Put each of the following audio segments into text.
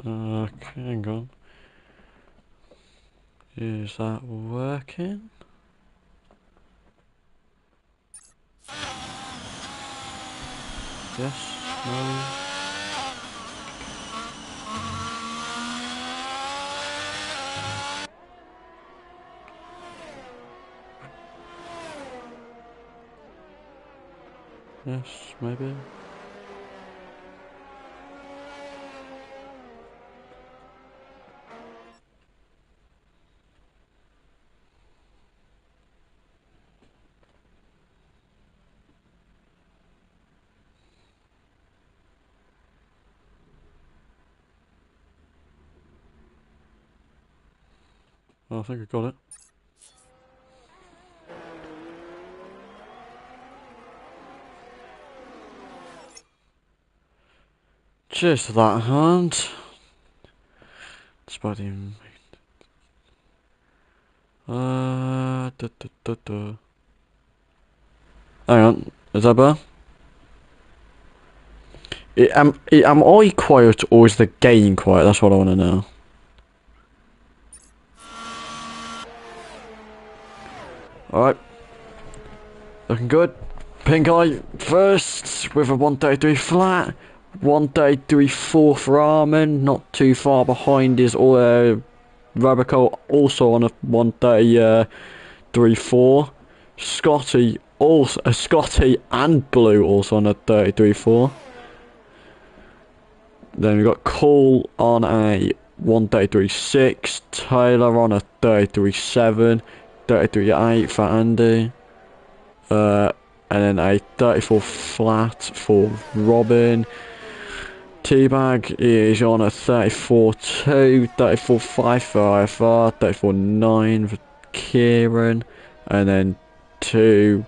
Okay, hang on. Is that working? Yes, no. Yes, maybe. Oh, I think I got it. Cheers to that, hand. Despite him. Hang on, is that better? Am I quiet or is the game quiet? That's what I want to know. Alright. Looking good. Pink eye first with a 133 flat. 133 fourth ramen, not too far behind is Rabico also on a 133 4. Scotty and Blue also on a 33 4. Then we've got Cole on a 133 6. Taylor on a 33 7. 33 8 for Andy. And then a 34 flat for Robin. Teabag is on a 34-2, 34-5 for IFR, 34-9 for Kieran, and then two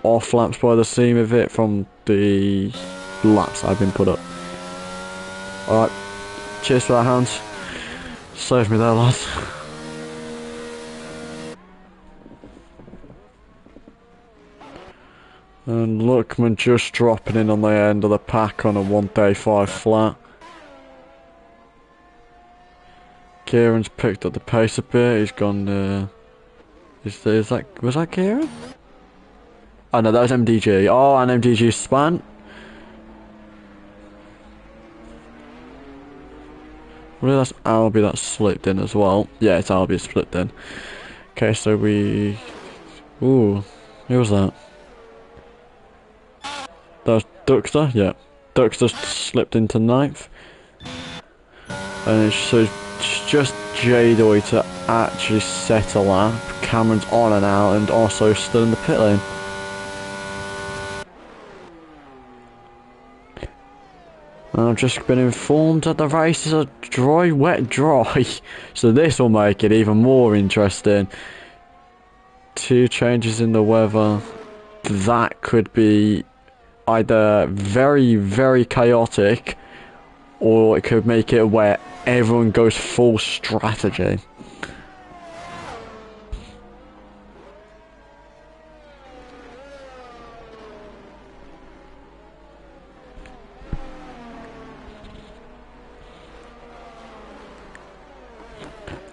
off laps by the seam of it from the laps I've been put up. Alright, cheers for that, Hans. Save me there, lads. And Luckman just dropping in on the end of the pack on a 135 flat. Kieran's picked up the pace a bit. He's gone. Was that Kieran? Oh no, that was MDG. Oh, and MDG span. Really, that's Albie that slipped in as well. Yeah, it's Albie slipped in. Okay, so we. Ooh, who was that? That was Duxter, yeah. Duxter slipped into ninth. And so it's just Jadoy to actually set a lap. Cameron's on and out and also still in the pit lane. And I've just been informed that the races are dry, wet, dry. So this will make it even more interesting. 2 changes in the weather. That could be either very, very chaotic, or it could make it where everyone goes full strategy.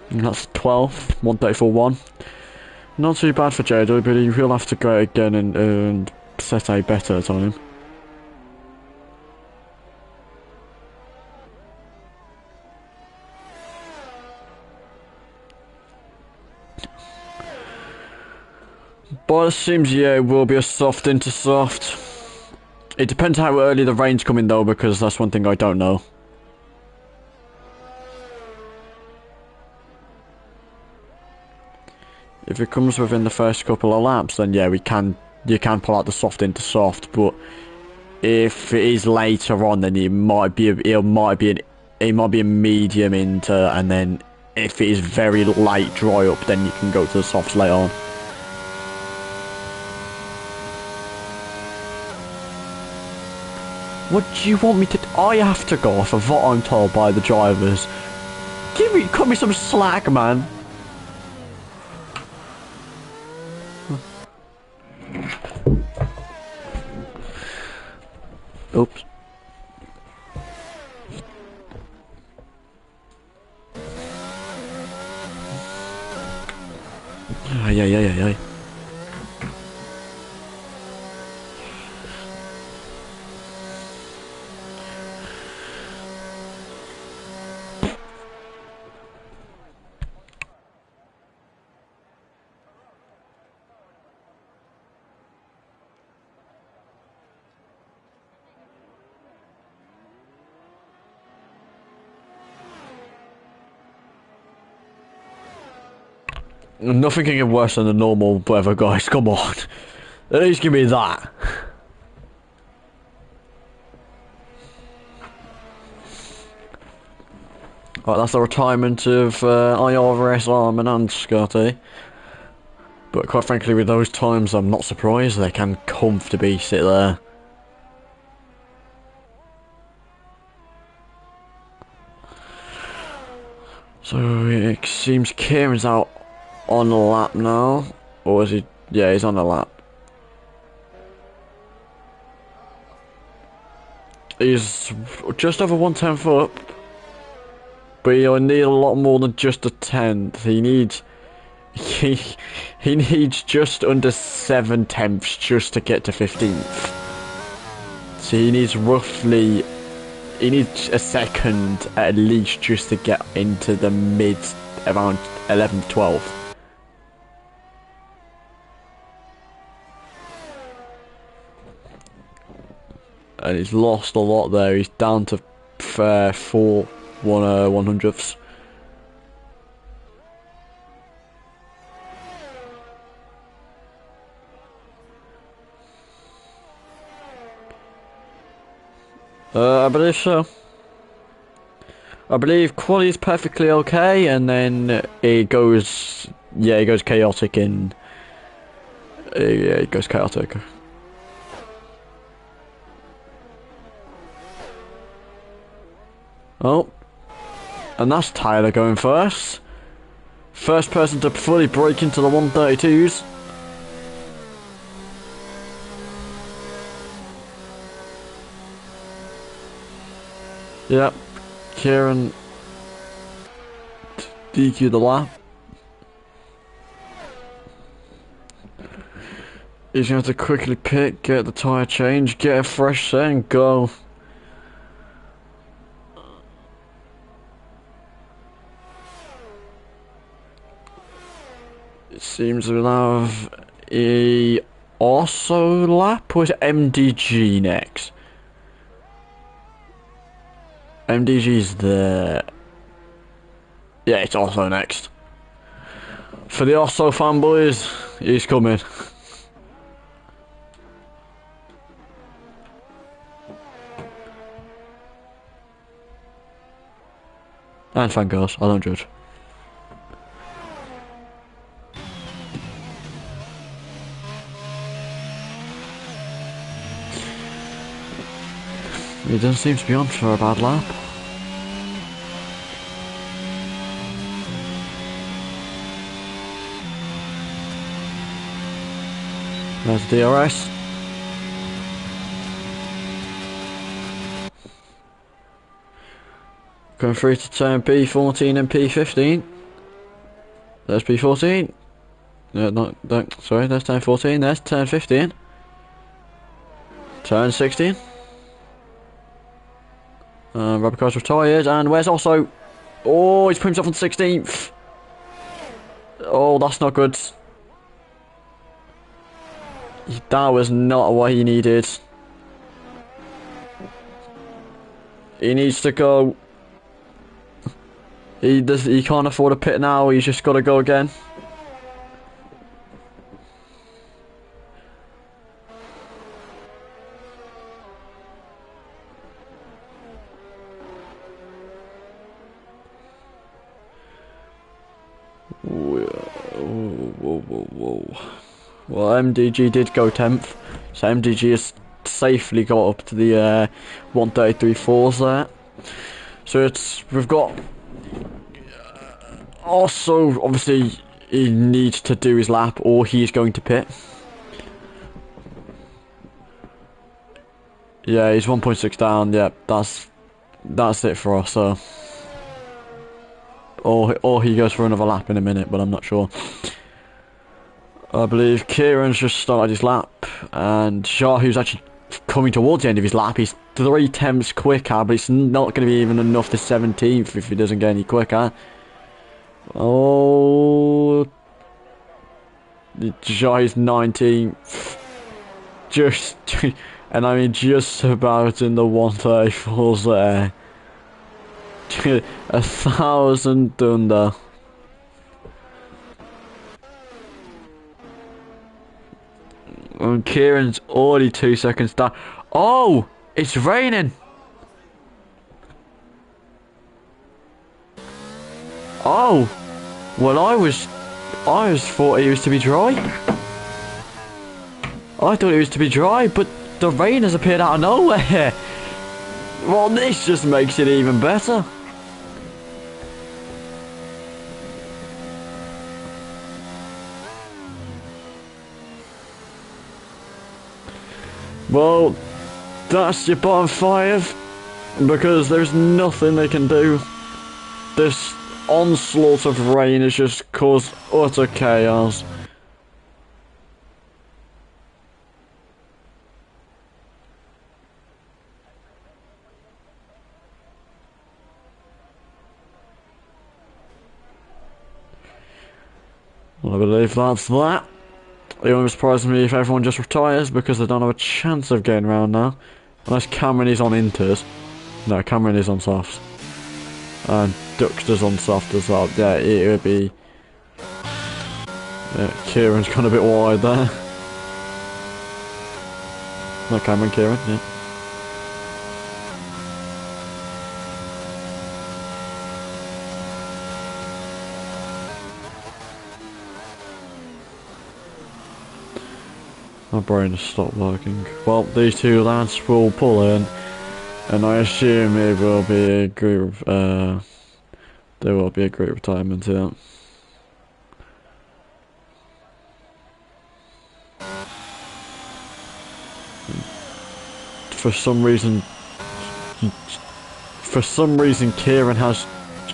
And that's 12th, 134-1. Not too bad for Jado, but he will have to go again and set a better time. But it seems, yeah, it will be a soft into soft. It depends how early the rain's coming though, because that's one thing I don't know. If it comes within the first couple of laps, then yeah, you can pull out the soft into soft. But if it is later on, then it might be a medium into, and then if it is very light dry up, then you can go to the softs later on. What do you want me to? I have to go off of what I'm told by the drivers. Cut me some slack, man. Oops. Ay, ay, ay, ay, ay. Nothing can get worse than the normal weather, guys. Come on. At least give me that. Right, that's the retirement of IRS Arm and Scotty. But quite frankly, with those times, I'm not surprised. They can comfortably sit there. So it seems Kieran's out on the lap now. Or is he? Yeah, he's on the lap. He's just over 1/10 up. But he'll need a lot more than just a tenth. He needs just under 7/10 just to get to 15th. So he needs a second at least just to get into the mid around 11th, 12th. And he's lost a lot there. He's down to 1/100ths. I believe so. I believe quality is perfectly okay, and then it goes, yeah, it goes chaotic in. Yeah, it goes chaotic. Oh, and that's Tyler going first. First person to fully break into the 132s. Yep, Kieran DQ the lap. He's going to have to quickly pit, get the tyre change, get a fresh set and go. It seems we'll have a also lap, or is it MDG next? MDG's there. Yeah, it's also next. For the Osso fanboys, he's coming. And fangirls, I don't judge. He doesn't seem to be on for a bad lap. There's DRS. Going through to turn P14 and P15. There's P14. No, sorry, there's turn 14, there's turn 15. Turn 16. Rubber car's retired, and where's also? Oh, he's put himself on 16th. Oh, that's not good. That was not what he needed. He needs to go. He can't afford a pit now. He's just got to go again. Whoa. Well, MDG did go 10th, so MDG has safely got up to the 133.4s there. So we've got also, obviously, he needs to do his lap or he's going to pit. Yeah, he's 1.6 down. Yeah, that's it for us. So, or he goes for another lap in a minute, but I'm not sure. I believe Kieran's just started his lap, and Shahu's actually coming towards the end of his lap. He's 3 tenths quicker, but it's not going to be even enough to 17th if he doesn't get any quicker. Oh, Shahu's 19th. Just, and I mean just about in the 134s there. 1,000 under. And Kieran's already 2 seconds down. Oh, it's raining. Oh, well I thought it was to be dry. I thought it was to be dry, but the rain has appeared out of nowhere. Well, this just makes it even better. Well, that's your bottom 5, because there's nothing they can do. This onslaught of rain has just caused utter chaos. Well, I believe that's that. It won't surprise me if everyone just retires because they don't have a chance of getting around now. Unless Cameron is on inters. No, Cameron is on softs. And Duxter's on soft as well. Yeah, it would be... Yeah, Kieran's gone a bit wide there. No, Cameron, Kieran, yeah. My brain has stopped working. Well, these two lads will pull in, and I assume it will be a group. There will be a group retirement here. For some reason, Kieran has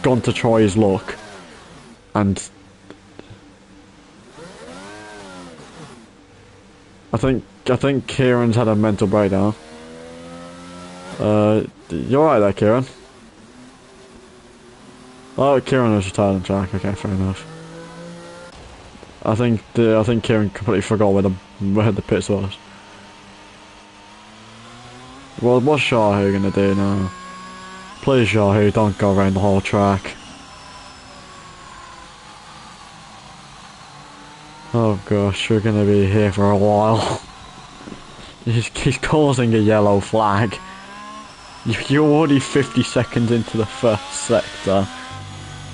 gone to try his luck, and I think Kieran's had a mental breakdown. You're right there, Kieran. Oh, Kieran was retired on track. Okay, fair enough. I think Kieran completely forgot where the pits was. Well, what's Shahu gonna do now? Please, Shahu, don't go around the whole track. Oh gosh, we're gonna be here for a while. He's causing a yellow flag. You're already 50 seconds into the first sector.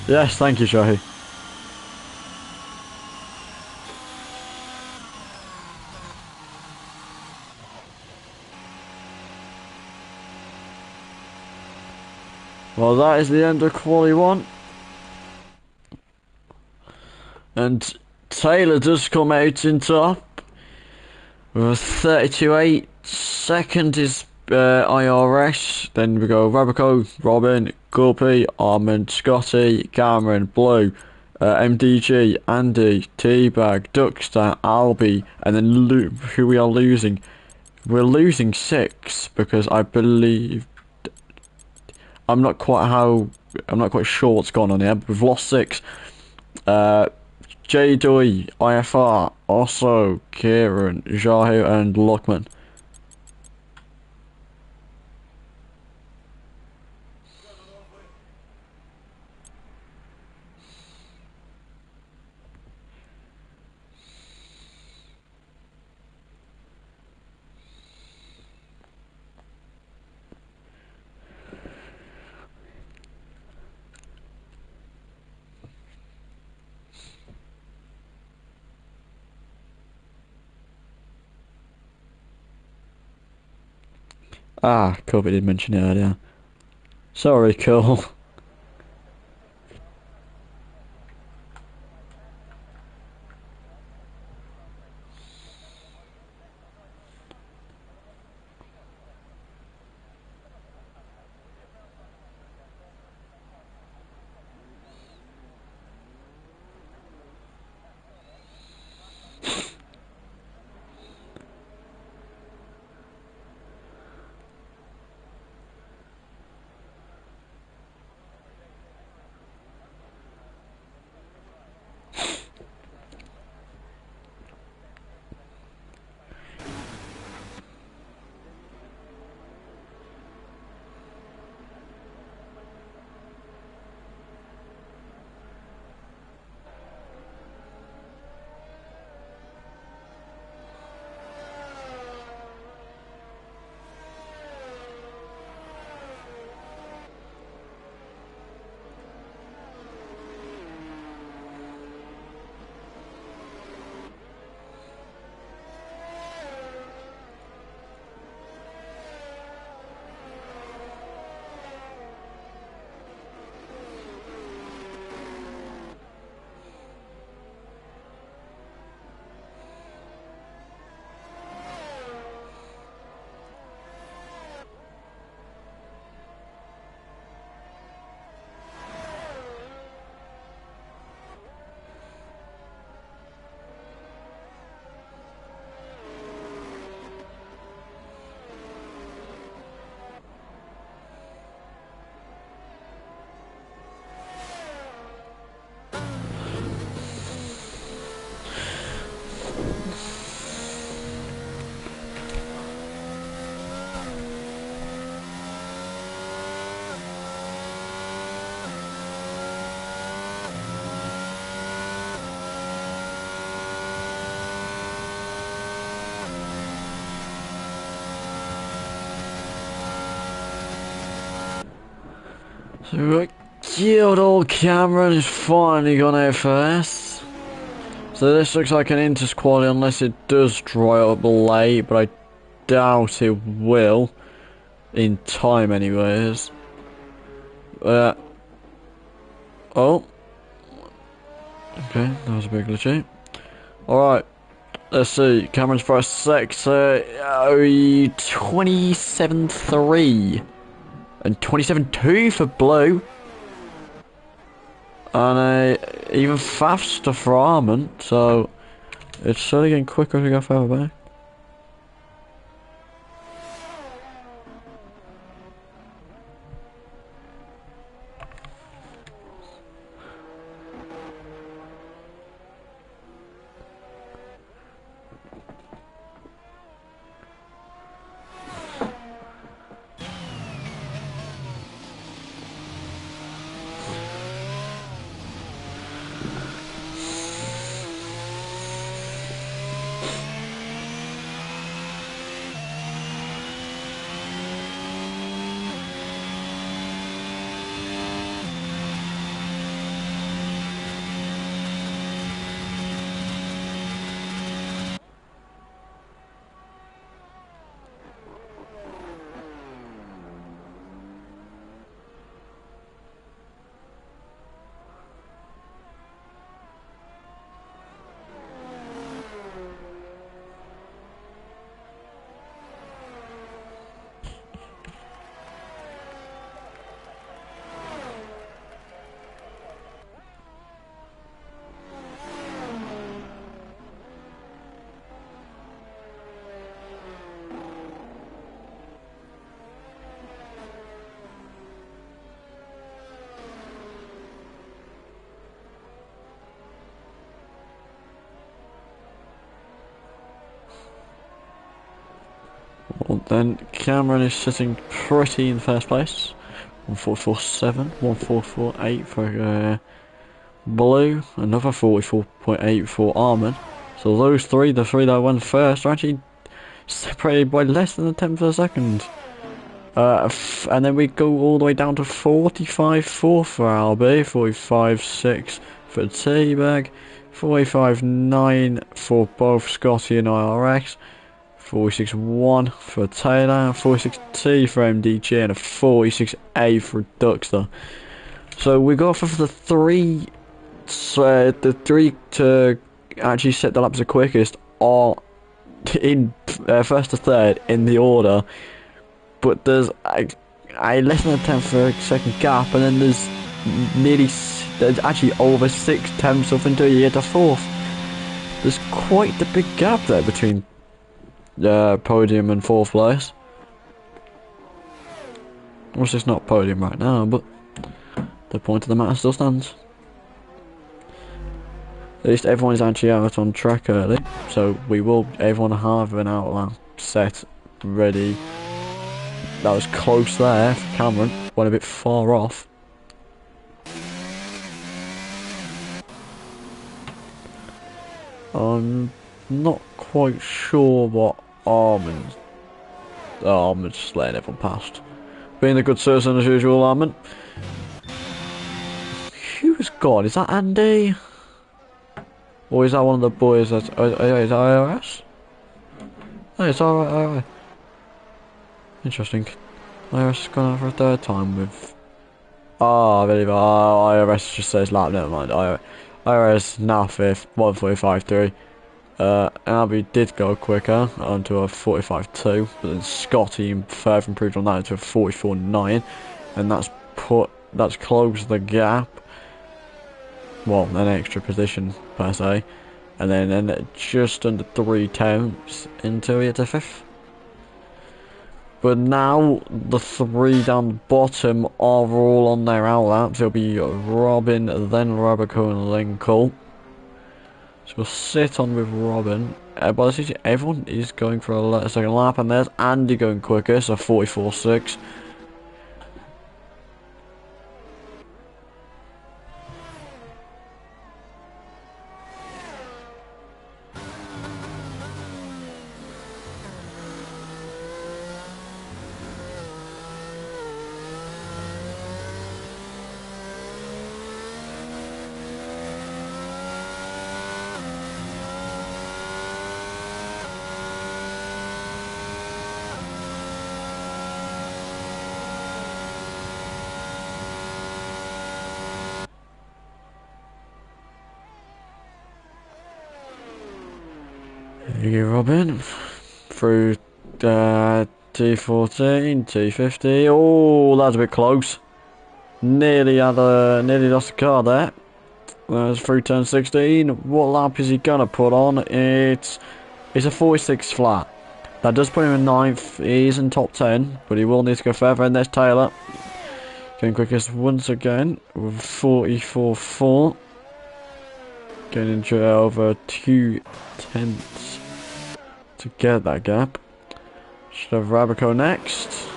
Yes, thank you, Shahi. Well, that is the end of quali 1. And Taylor does come out in top with 32.8. Second is IRS. Then we go Rabico, Robin, Guppy, Armand, Scotty, Cameron, Blue, MDG, Andy, Teabag, Duckster, Albie, and then Luke, who we are losing. We're losing 6 because I believe I'm not quite sure what's gone on here, but we've lost 6. J-Doi, IFR, also Kieran, Jahu, and Lockman. Ah, Kobe did mention it earlier. Sorry, Cole. So good old Cameron is finally gone out first. So this looks like an inter-squad unless it does dry up late, but I doubt it will. In time anyways. Oh. Okay, that was a big glitchy. Alright. Let's see. Cameron's first sector. 27-3. And 27-2 for blue. And even faster for Armand. So it's certainly getting quicker as we go further back. Well, then Cameron is sitting pretty in first place. 144.7, 144.8 for blue, another 44.8 for Armand. So those three, the three that went first, are actually separated by less than a tenth of a second. And then we go all the way down to 45.4 for Albie, 45.6 for T-Bag, 45.9 for both Scotty and IRX, 46.1 for Taylor, 46.2 for MDG, and a 46.8 for Duxter. So we go for the three to actually set the laps the quickest are in first to third in the order, but there's a less than a tenth of a second gap, and then there's actually over 6/10 up until you get to fourth. There's quite the big gap there between podium and fourth place. Which is not podium right now, but the point of the matter still stands. At least everyone is actually out on track early, so everyone have an outlap set ready. That was close there for Cameron, went a bit far off. I'm not quite sure what Armand's just letting everyone past. Being a good citizen as usual, Armand. Who's gone? Is that Andy? Or is that one of the boys that's... is that IRS? Oh, it's alright. Interesting. IRS has gone out for a third time with... I believe IRS just says lap, never mind. IRS now fifth, 145.3. Albie did go quicker onto a 45.2, but then Scotty further improved on that to a 44.9, and that's closed the gap. Well, an extra position per se, and then just under 3/10 until we get to fifth. But now the three down the bottom are all on their outlaps. It'll be Robin, then Robico, and then Cole. So we'll sit on with Robin. But everyone is going for a second lap, and there's Andy going quicker, so 44.6. Here you go, Robin. Through T14, T50. Oh, that's a bit close. Nearly lost the car there. That's through turn 16. What lap is he gonna put on? It's a 46 flat. That does put him in 9th. He's in top 10, but he will need to go further. And there's Taylor. Going quickest once again with 44.4. Getting into over 2/10 to get that gap. Should have Rabico next.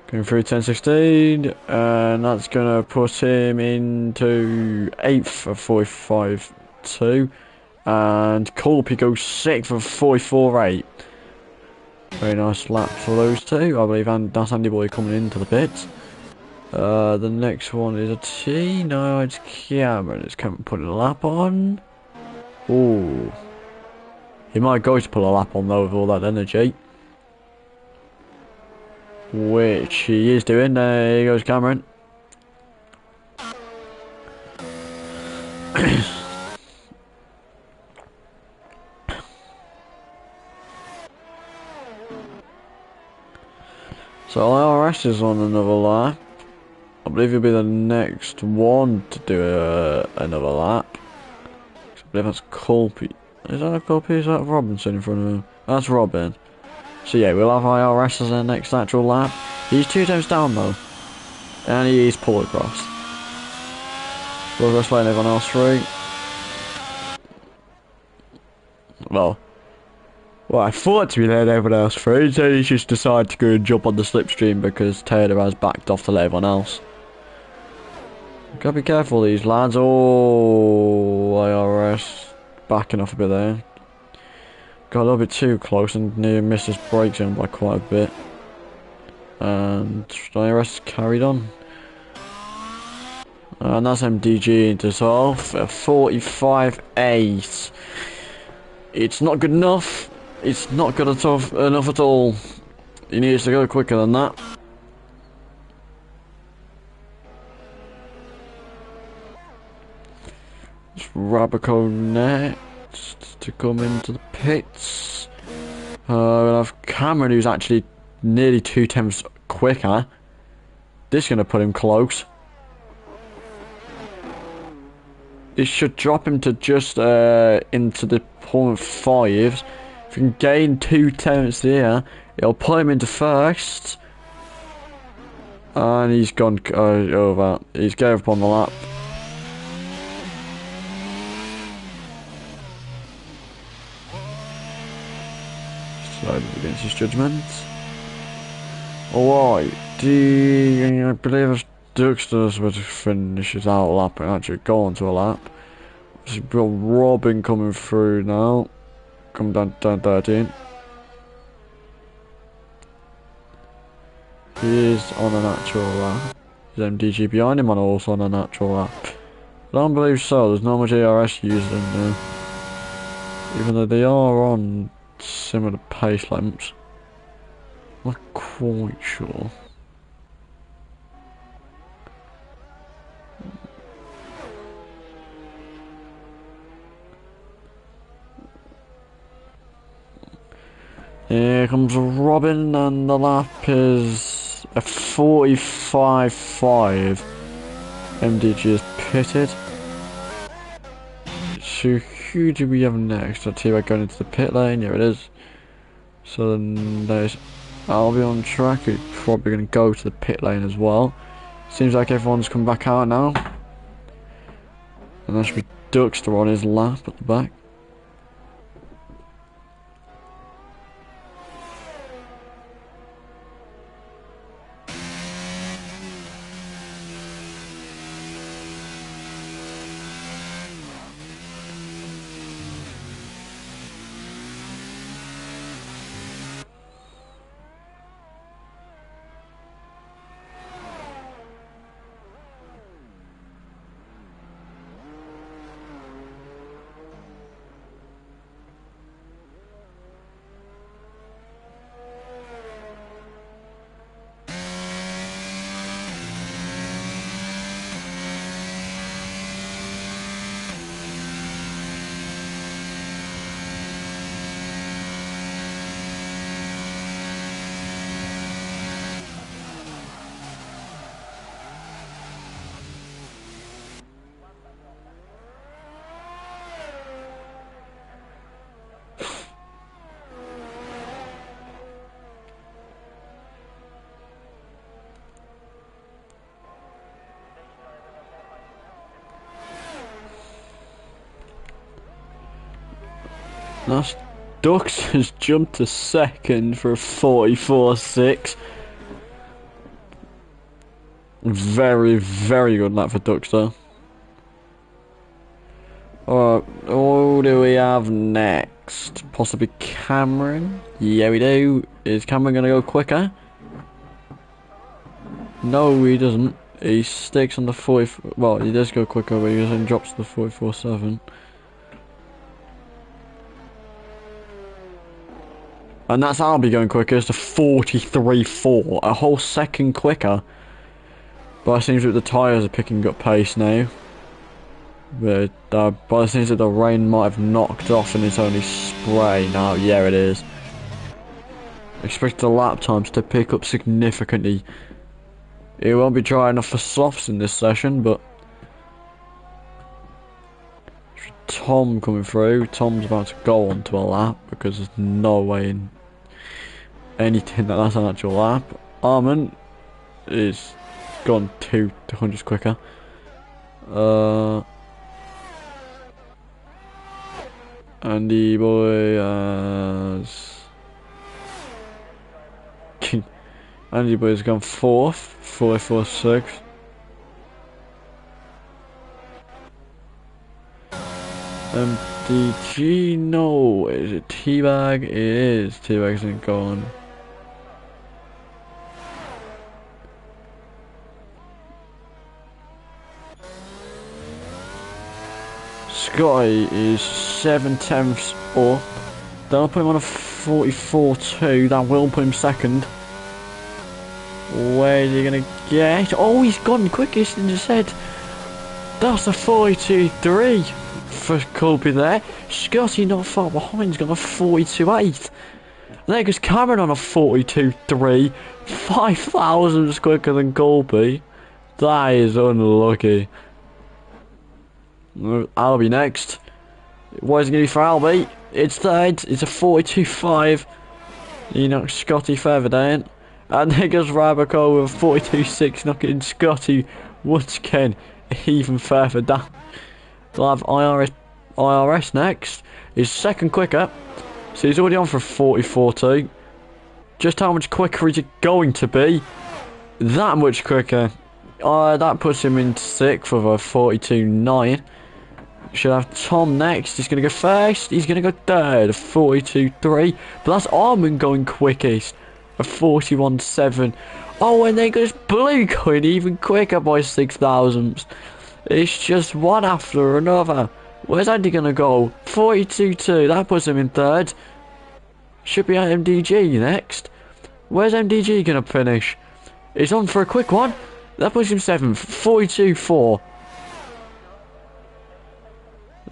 Going through 10.16, and that's going to put him into 8th of 45.2. And Colby goes 6th of 44.8. Very nice lap for those two. I believe that's Andy Boy coming into the pits. The next one is a T. No, it's Cameron. It's coming putting a lap on. Ooh. He might go to pull a lap on though with all that energy. Which he is doing. There goes Cameron. So IRS is on another lap. I believe he'll be the next one to do another lap. I believe that's Colby. Is that Colby? Is that Robinson in front of him? That's Robin. So yeah, we'll have IRS as our next actual lap. He's 2 times down though. And he is pulled across. Pulled across letting everyone else through. Well, I thought to be letting everyone else through, so he's just decided to go and jump on the slipstream because Taylor has backed off to let everyone else. Gotta be careful these lads. Oh, IRS backing off a bit there. Got a little bit too close and near missed his brake zone by quite a bit. And IRS carried on. And that's MDG into 12 at 45.8. It's not good enough. It's not good enough at all. He needs to go quicker than that. It's Rabico next to come into the pits. We'll have Cameron, who's actually nearly 2 times quicker. This is going to put him close. This should drop him to just into the 0.5s. If we can gain 2 tenths here, it'll put him into first. And he's gone over. He's gave up on the lap. Decided against his judgment. Alright, I believe Duxter's would finish his out lap and actually go onto a lap. We've got Robin coming through now. Come down 13. He is on a natural lap. His MDG behind him and also on a natural lap. I don't believe so, there's not much ARS used in there. Even though they are on similar pace lamps. I'm not quite sure. Here comes Robin, and the lap is a 45.5. MDG is pitted. So who do we have next? I'll tell you about going into the pit lane. Here it is. So then there's Albion track, who's probably going to go to the pit lane as well. Seems like everyone's come back out now. And that should be Duxter on his lap at the back. That's Dux has jumped to second for a 44.6. Very, very good lap for Dux though. Alright, who do we have next? Possibly Cameron? Yeah, we do. Is Cameron gonna go quicker? No, he doesn't. He sticks on the 40. Well, he does go quicker, but he then drops to the 44.7. And that's Albie going quicker. It's the 43.4, a whole second quicker. But it seems that the tyres are picking up pace now. But it seems that the rain might have knocked off and it's only spray now. Yeah, it is. Expect the lap times to pick up significantly. It won't be dry enough for softs in this session, but Tom coming through. Tom's about to go onto a lap because there's no way in anything that's an actual lap. Armin is gone 200s quicker. Andy boy has Andy boy's gone 4th, 44.6. MDG, no, is it Teabag? It is. Teabag isn't gone. Scotty is 7/10ths up. That'll put him on a 44.2. That will put him second. Where's he gonna get? Oh, he's gone quickest in the set. That's a 42.3 for Colby there. Scotty not far behind's got a 42.8. There goes Cameron on a 42.3. 5 thousandths quicker than Colby. That is unlucky. Albie next. What is it going to be for Albie? It's third. It's a 42.5. He knocked Scotty further down. And there goes Rabico with a 42.6, knocking Scotty once again even further down. We'll have IRS next. He's second quicker. So he's already on for a 44.2. Just how much quicker is it going to be? That much quicker. That puts him in 6th with a 42.9. Should have Tom next. He's going to go first. He's going to go third, a 42.3. But that's Armin going quickest, a 41.7. Oh, and then goes Blue going even quicker by 6 thousandths. It's just one after another. Where's Andy going to go? 42.2. That puts him in third. Should be at MDG next. Where's MDG going to finish? He's on for a quick one. That puts him 7th, 42.4.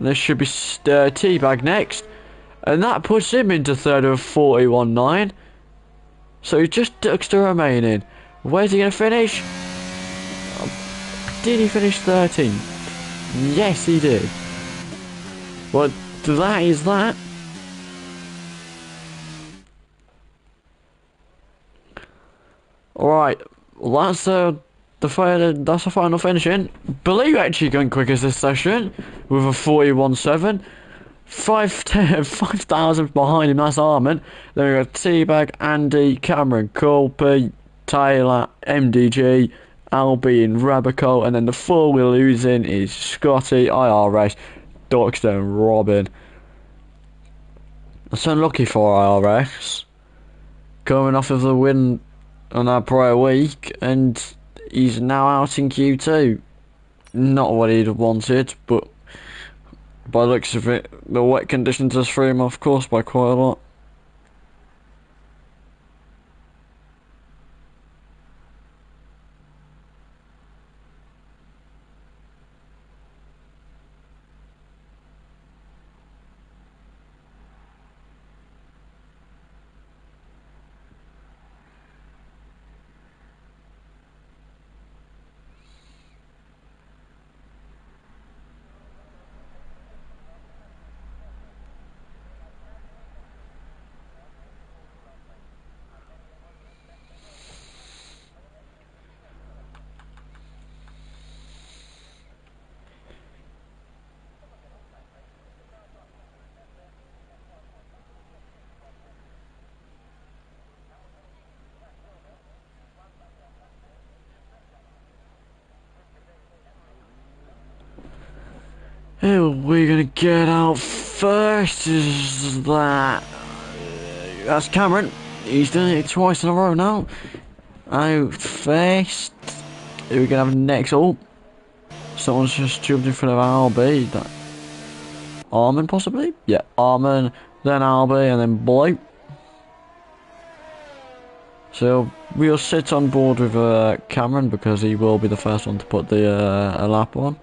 There should be Teabag next. And that puts him into third with 41.9. So he just ducks the remaining. Where's he going to finish? Did he finish 13th? Yes, he did. Well, that is that. Alright, well, that's the final finishing. Blue actually going quickest this session with a 41.7. 5,000 behind him, that's Armin. Then we got Teabag, Andy, Cameron, Colby, Taylor, MDG, Albie and Rabico, and then the 4 we're losing is Scotty, IRS, Doxter and Robin. That's unlucky for IRS. Coming off of the win on our prior week, and he's now out in Q2. Not what he'd wanted, but by the looks of it, the wet conditions has threw him off course by quite a lot. Who are we gonna get out first? Is that... That's Cameron. He's done it twice in a row now. Out first. Who are we gonna have next? Oh, someone's just jumped in front of RB. That Armin, possibly? Yeah, Armin, then RB, and then Blue. So we'll sit on board with Cameron because he will be the first one to put the a lap on.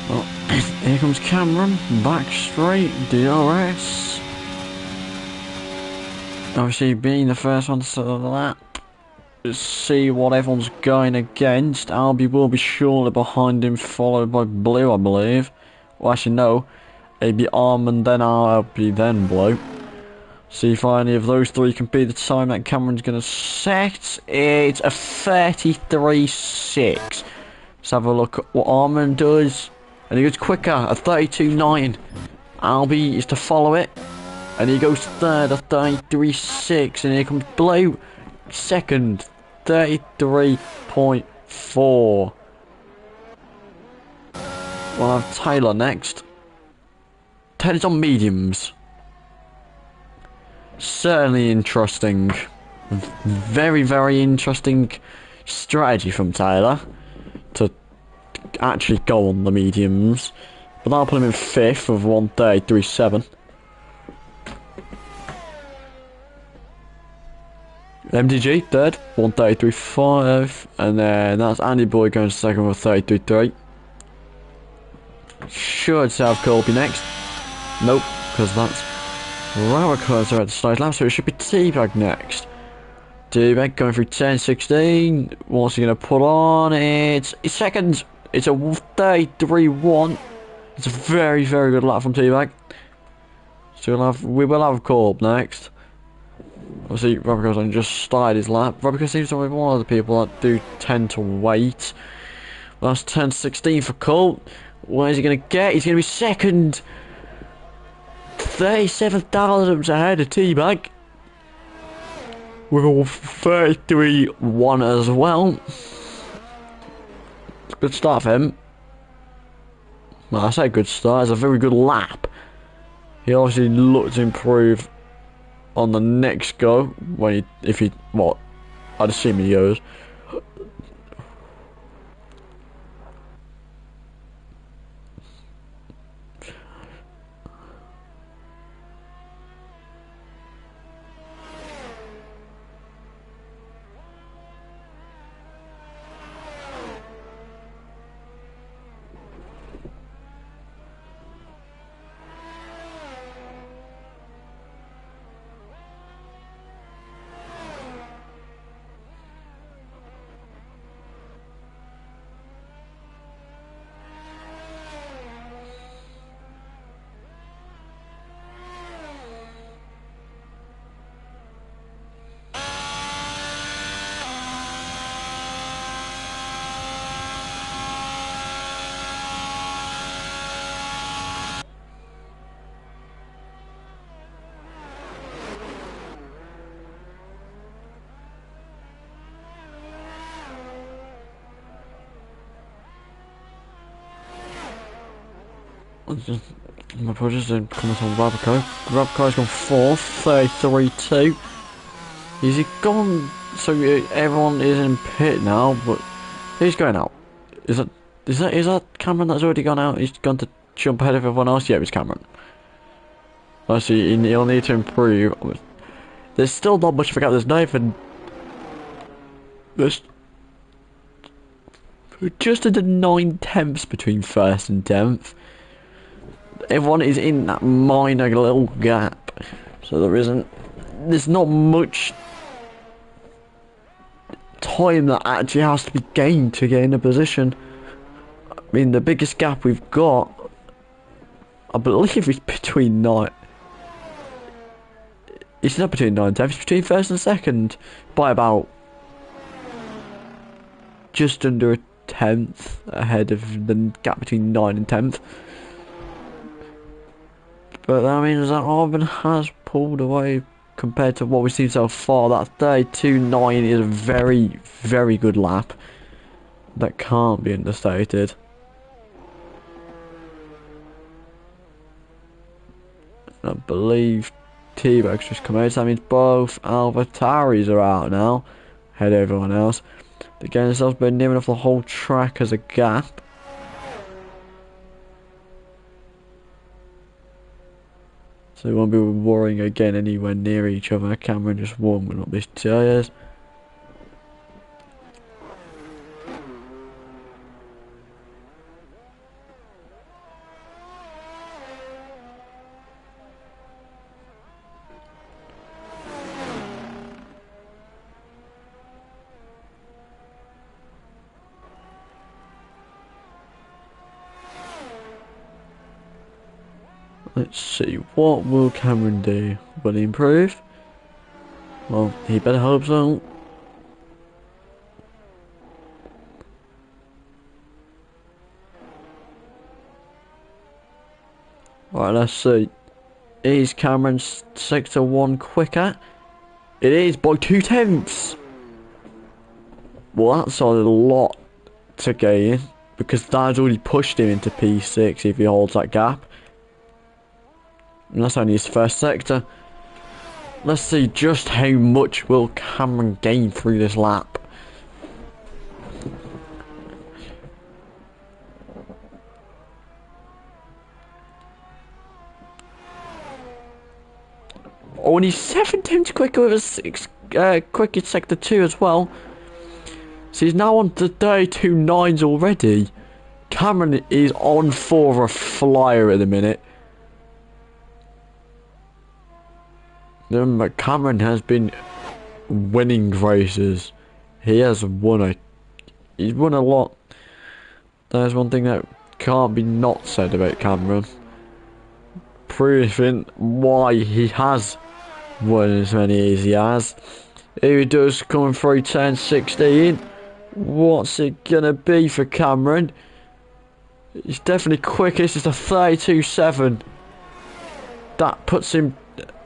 Well, here comes Cameron, back straight, DRS. Obviously being the first one to start the lap. See what everyone's going against. Albie will be shortly behind him, followed by Blue, I believe. Well, actually no. It'd be Armand, then Albie, then Blue. See if any of those three can beat the time that Cameron's going to set. It's a 33.6. Let's have a look at what Armand does. And he goes quicker, a 32.9. Albie is to follow it. And he goes third, a 33.6. And here comes Blue, second, 33.4. We'll have Taylor next. Taylor's on mediums. Certainly interesting. Very, very interesting strategy from Taylor to actually go on the mediums. But I'll put him in 5th with 133.7. MDG, third, 133.5. And then that's Andy Boy going second with 33.3. Should South Colby next. Nope, because that's Raracars are at the side lap, so it should be T-Bag next. T-Bag going through 10.16. What's he going to put on? It's second. It's a 33.1. It's a very, very good lap from T-Bag. So we will have Corb next. Obviously, Raracars only just started his lap. Raracars seems to be one of the people that do tend to wait. That's 10.16 for Colt. Where's he going to get? He's going to be second. 37 thousandths ahead of T-Bag. With a 33.1 as well. Good start for him. Well, I say good start. It's a very good lap. He obviously looked to improve on the next go, when what, I'd assume he goes. My apologies, didn't comment on Rabico. Rabico's gone fourth, 33-2. Is he gone? So everyone is in pit now, but who's going out? Is that Cameron that's already gone out? He's gone to jump ahead of everyone else? Yeah, it's Cameron. Let's see, he'll need to improve. There's still not much of a gap. There's not even. There's just under 9 tenths between first and 10th. Everyone is in that minor little gap, so there's not much time that actually has to be gained to get in a position. I mean, the biggest gap we've got, I believe, is between it's not between 9 tenths, it's between first and second by about just under a tenth ahead of the gap between 9 and 10th. But that means that Auburn has pulled away compared to what we've seen so far. That 32.9 is a very, very good lap. That can't be understated. I believe T-Bag's just come out, so that means both AlphaTauris are out now, ahead of everyone else. They're getting themselves been near enough the whole track as a gap. So we won't be worrying again anywhere near each other. Cameron just warming up his tyres. Let's see, what will Cameron do? Will he improve? Well, he better hope so. Alright, let's see. Is Cameron 6-1 quicker? It is by 2 tenths. Well, that's a lot to gain, because that's already pushed him into P6 if he holds that gap. And that's only his first sector. Let's see just how much will Cameron gain through this lap. Oh, and he's 7 tenths quicker with a quicker sector 2 as well. So he's now on to 32.9s already. Cameron is on for a flyer at the minute. Remember, Cameron has been winning races. He's won a lot. There's one thing that can't be not said about Cameron. Proving why he has won as many as he has. Here he does, coming through turn 16. What's it gonna be for Cameron? He's definitely quickest. It's a 32.7. That puts him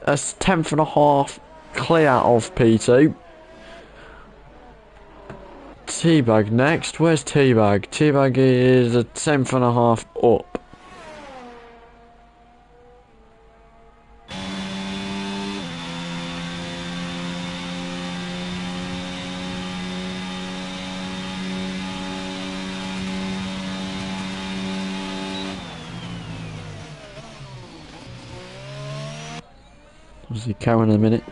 a 10.5 clear of P2. T-Bag next. Where's T-Bag? T-Bag is a 10.5 up. Obviously, Karen in a minute.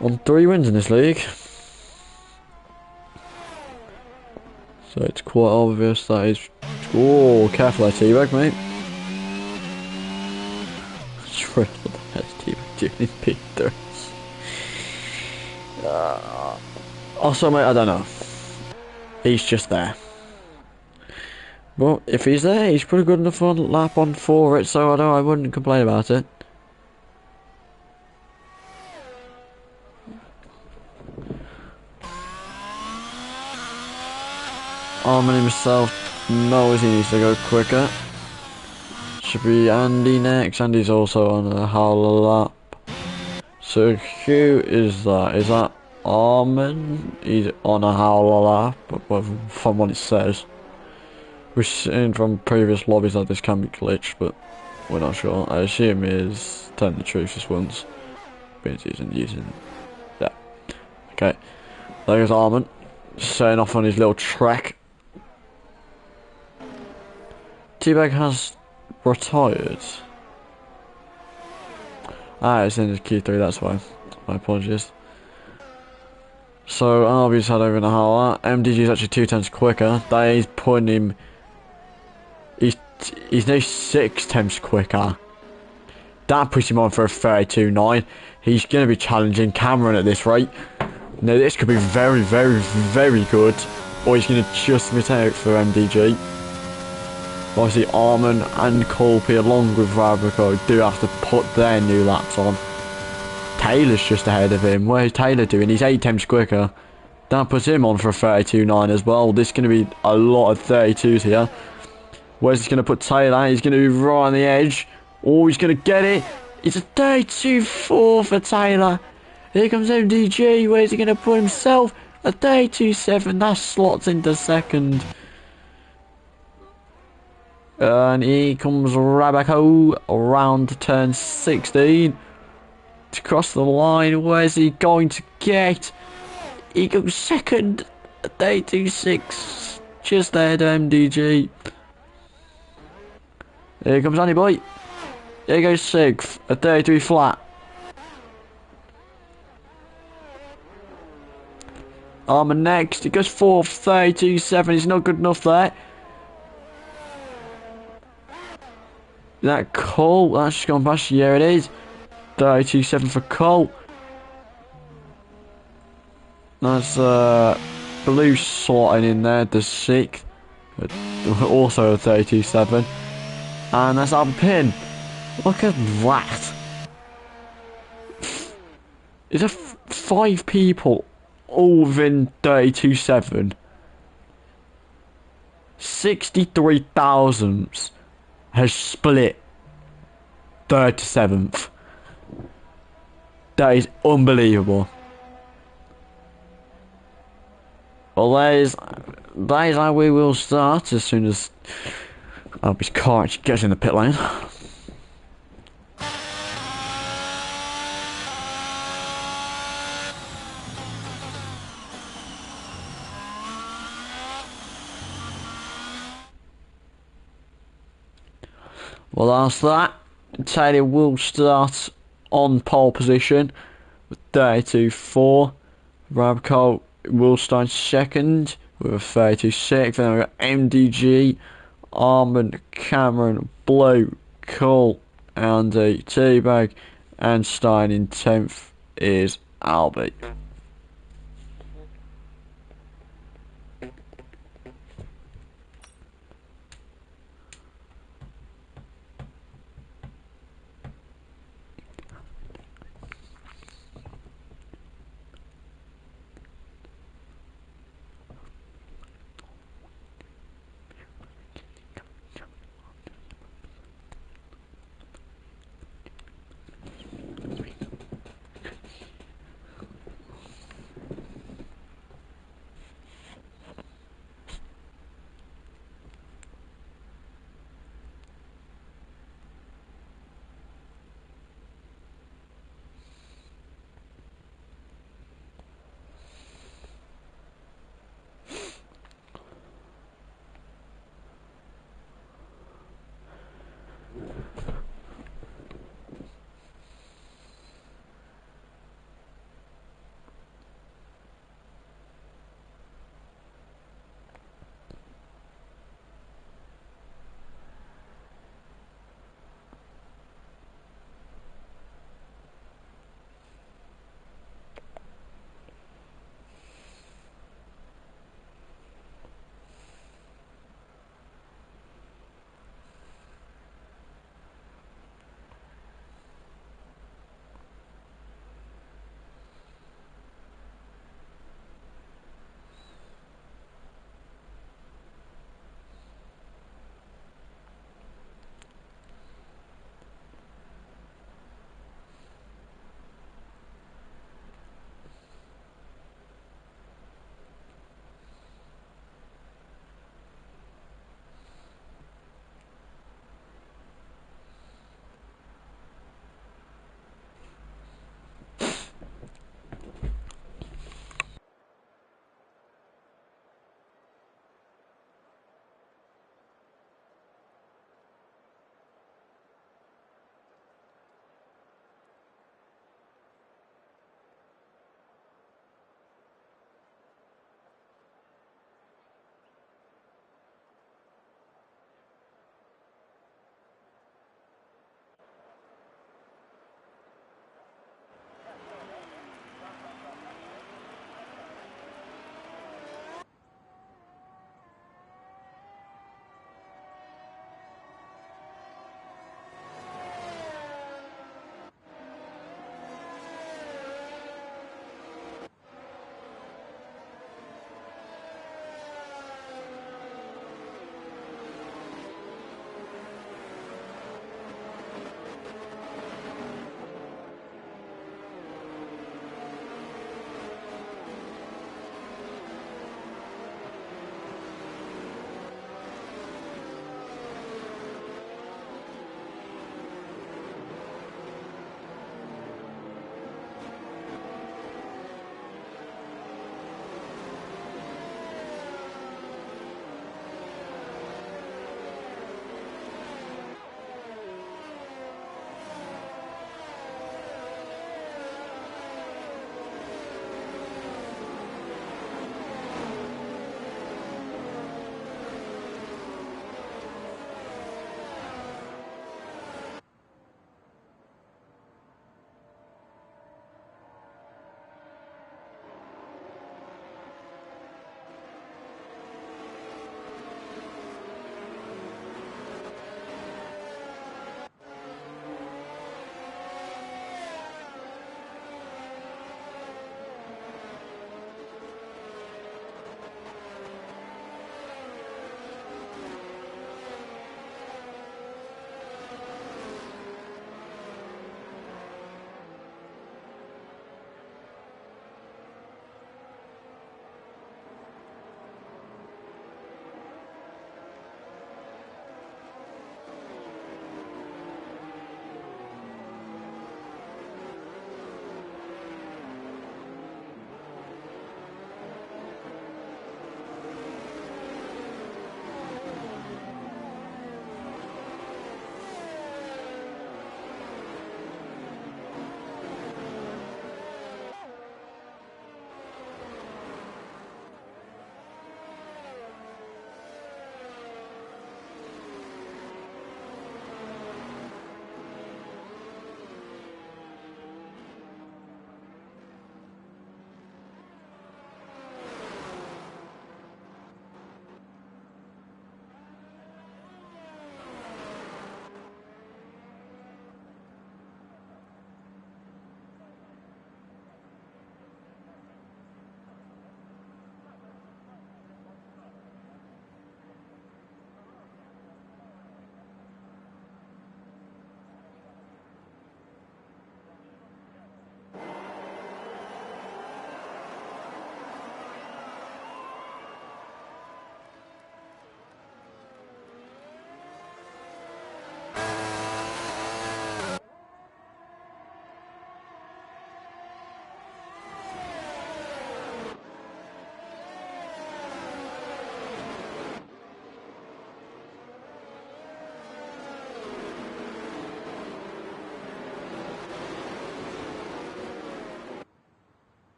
On 3 wins in this league. So it's quite obvious that is. Oh, careful there, T-Bag, mate. Triple the best T-Bag doing in P3. Also, mate, I don't know. He's just there. Well, if he's there, he's pretty good enough on lap on for it, so I wouldn't complain about it. Armin himself knows he needs to go quicker. Should be Andy next. Andy's also on a whole lap. So who is that? Is that Armin? He's on a whole lap, from what it says. We've seen from previous lobbies that this can be glitched, but we're not sure. I assume he is telling the truth this once. But he's using. Yeah. Okay. There's Armin. Setting off on his little trek. T-Bag has retired. Ah, it's in his Q3, that's why. My apologies. So, RB's had over an hour. MDG's actually 2 times quicker. That is putting him. He's now 6 times quicker. That puts him on for a 32.9. He's going to be challenging Cameron at this rate. Now, this could be very, very, very good. Or he's going to just miss out for MDG. Obviously, Armin and Colby, along with Rabico, do have to put their new laps on. Taylor's just ahead of him. Where's Taylor doing? He's 8 times quicker. That puts him on for a 32.9 as well. This is going to be a lot of 32s here. Where's he going to put Taylor? He's going to be right on the edge. Oh, he's going to get it. It's a 32.4 for Taylor. Here comes MDG. Where's he going to put himself? A 32.7. That slots into second. And here comes Rabico around turn 16. To cross the line, where's he going to get? He goes second, 32.6, just ahead of MDG. Here comes Andy Boy. Here goes sixth, a 33 flat. Armour next, he goes fourth, 32.7, he's not good enough there. Is that Cole? That's just gone past. Yeah, it is. 32.7 for Cole. That's Blue slotting in there, the 6th. Also a 32.7. And that's our pin. Look at that. Is there 5 people all within 32.7? 63 thousandths has split 3rd to 7th. That is unbelievable. Well, that is how we will start as soon as Albie's car actually gets in the pit lane. Well, that's that. Taylor will start on pole position with 32.4. Rabco will start second with a 32.6. Then we've got MDG, Armand, Cameron, Blue, Cole, Andy, T-Bag, and Stein in 10th is Albie.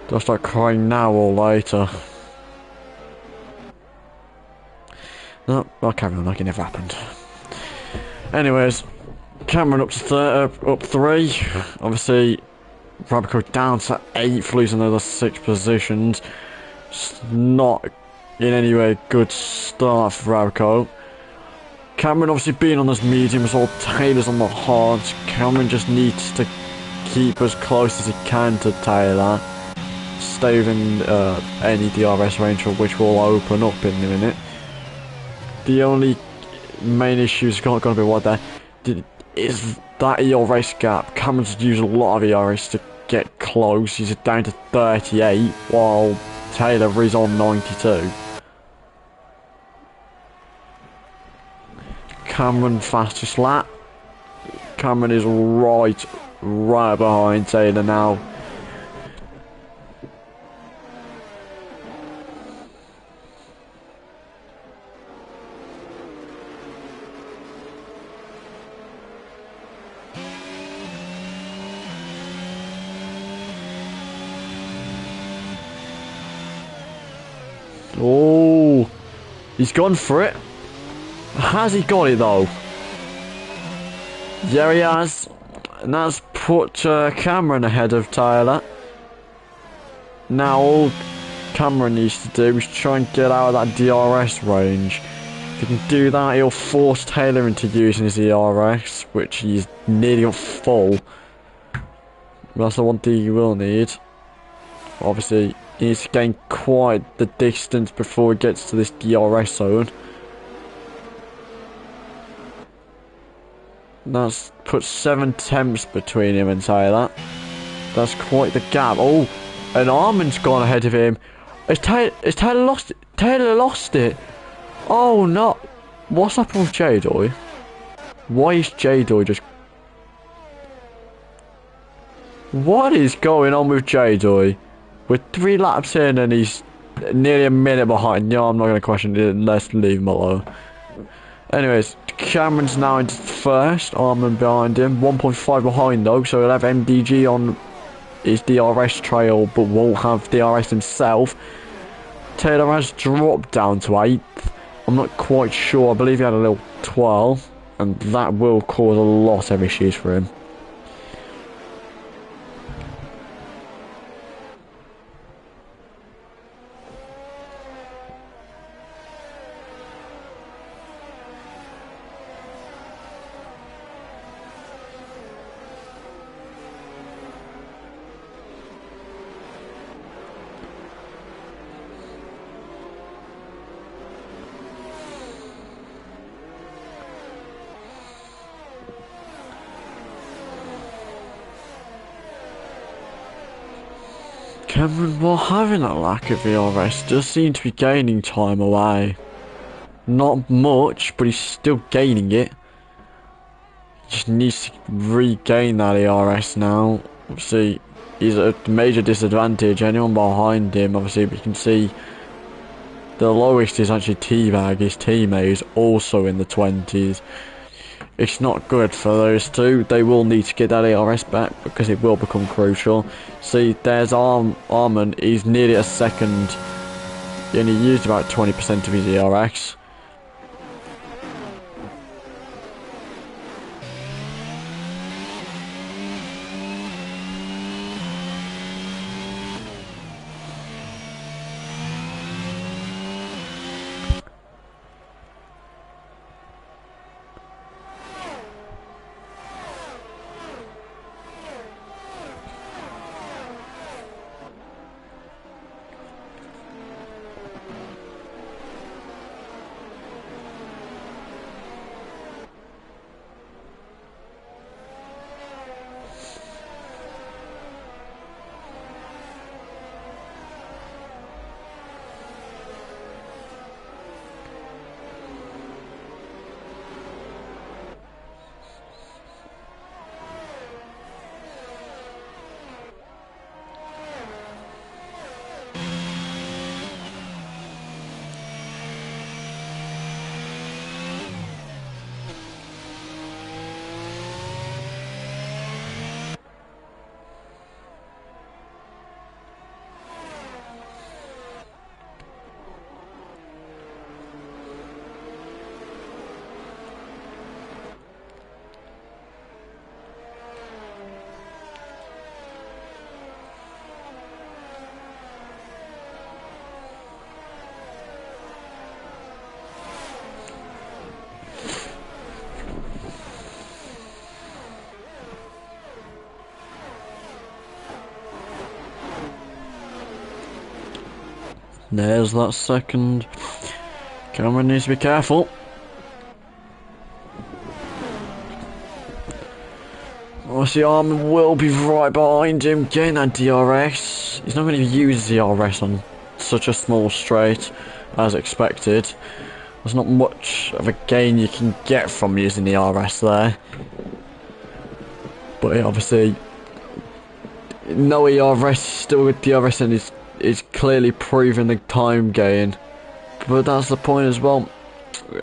Do I start crying now or later? No, I'll carry on like it never happened. Anyways, Cameron up to up 3. Obviously, Rabico down to 8th, losing another 6 positions. It's not in any way a good start for Rabico. Cameron obviously being on this medium as well, Taylor's on the hards. Cameron just needs to keep as close as he can to Taylor. Stay within any DRS range for which will open up in a minute. The only main issue is going to be what there is that ERS gap. Cameron's used a lot of ERS to get close. He's down to 38 while Taylor is on 92. Cameron fastest lap. Cameron is right behind Taylor now. Oh, he's gone for it. Has he got it though? Yeah, he has. And that's put Cameron ahead of Tyler. Now all Cameron needs to do is try and get out of that DRS range. If he can do that, he'll force Taylor into using his DRS, which he's nearly at full. That's the one thing he will need. Obviously, he needs to gain quite the distance before he gets to this DRS zone. That's put 7 tenths between him and Taylor. That's quite the gap. Oh, and Armin's gone ahead of him. Has Taylor lost it? Taylor lost it. Oh no. What's happened with J-Doy? Why is J-Doy just... What is going on with J-Doy? We're 3 laps in and he's nearly a minute behind. Yeah, I'm not going to question it. Let's leave him alone. Anyways, Cameron's now into first. Armin behind him. 1.5 behind though, so he'll have MDG on his DRS trail, but won't have DRS himself. Taylor has dropped down to 8th. I'm not quite sure. I believe he had a little 12, and that will cause a lot of issues for him. Cameron, while having a lack of ERS, does seem to be gaining time away. Not much, but he's still gaining it. He just needs to regain that ERS now. Obviously, he's at a major disadvantage. Anyone behind him, obviously, we can see the lowest is actually T-Bag. His teammate is also in the 20s. It's not good for those two. They will need to get that ERS back because it will become crucial. See, there's Armin. He's nearly a second. He only used about 20% of his ERS. There's that second. Cameron needs to be careful. Obviously, Armin will be right behind him, getting that DRS. He's not going to use DRS on such a small straight as expected. There's not much of a gain you can get from using the RS there. But obviously, no ERS, still with DRS, and is clearly proving the time gain. But that's the point as well.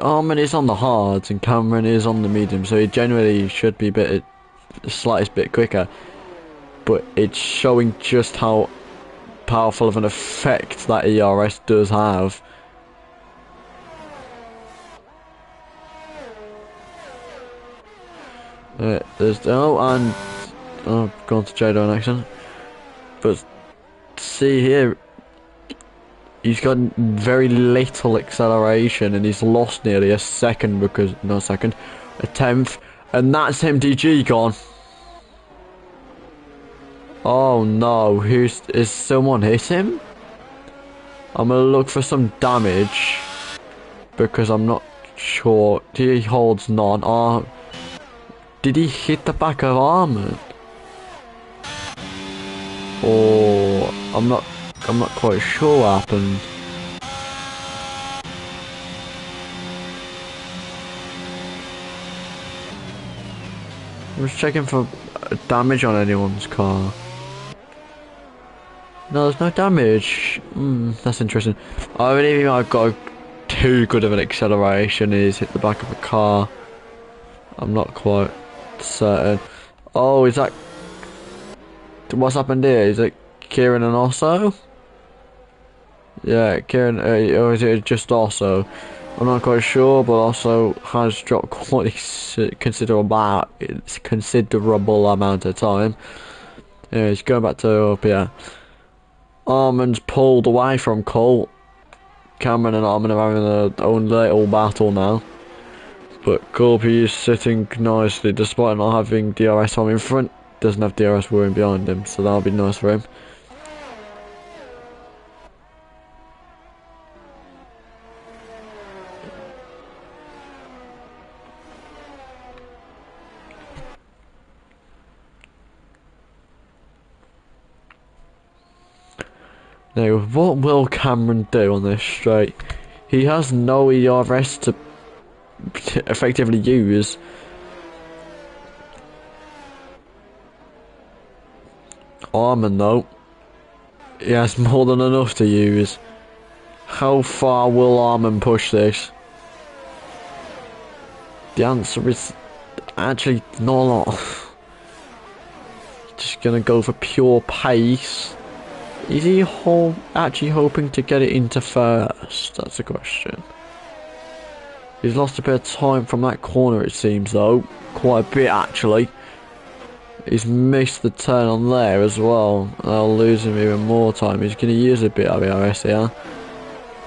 Armin is on the hards and Cameron is on the medium, so he generally should be the slightest bit quicker. But it's showing just how powerful of an effect that ERS does have. There's and I've gone to Jado next. But see here, he's got very little acceleration and he's lost nearly a second because a tenth, and that's MDG gone. Oh no, is someone hit him? I'm gonna look for some damage because I'm not sure. He holds none. Did he hit the back of Armin? Or I'm not quite sure what happened. I'm just checking for damage on anyone's car. No, there's no damage. That's interesting. I believe he might have got too good of an acceleration and he's hit the back of a car. I'm not quite certain. Oh, is that... What's happened here? Is it Kieran and Osso? Yeah, Kieran, or is it just Osso? I'm not quite sure, but Osso has dropped quite a considerable amount of time. Yeah, he's going back to up here. Armin's pulled away from Cole. Cameron and Armin are having their own little battle now. But Corby is sitting nicely despite not having DRS on in front. Doesn't have DRS whirring behind him, so that'll be nice for him. Now, what will Cameron do on this straight? He has no ERS to effectively use. Armin though, he has more than enough to use. How far will Armin push this? The answer is actually not a lot. Just gonna go for pure pace. Is he actually hoping to get it into first? That's the question. He's lost a bit of time from that corner, it seems, though. Quite a bit, actually. He's missed the turn on there as well. That'll lose him even more time. He's going to use a bit of ERS here.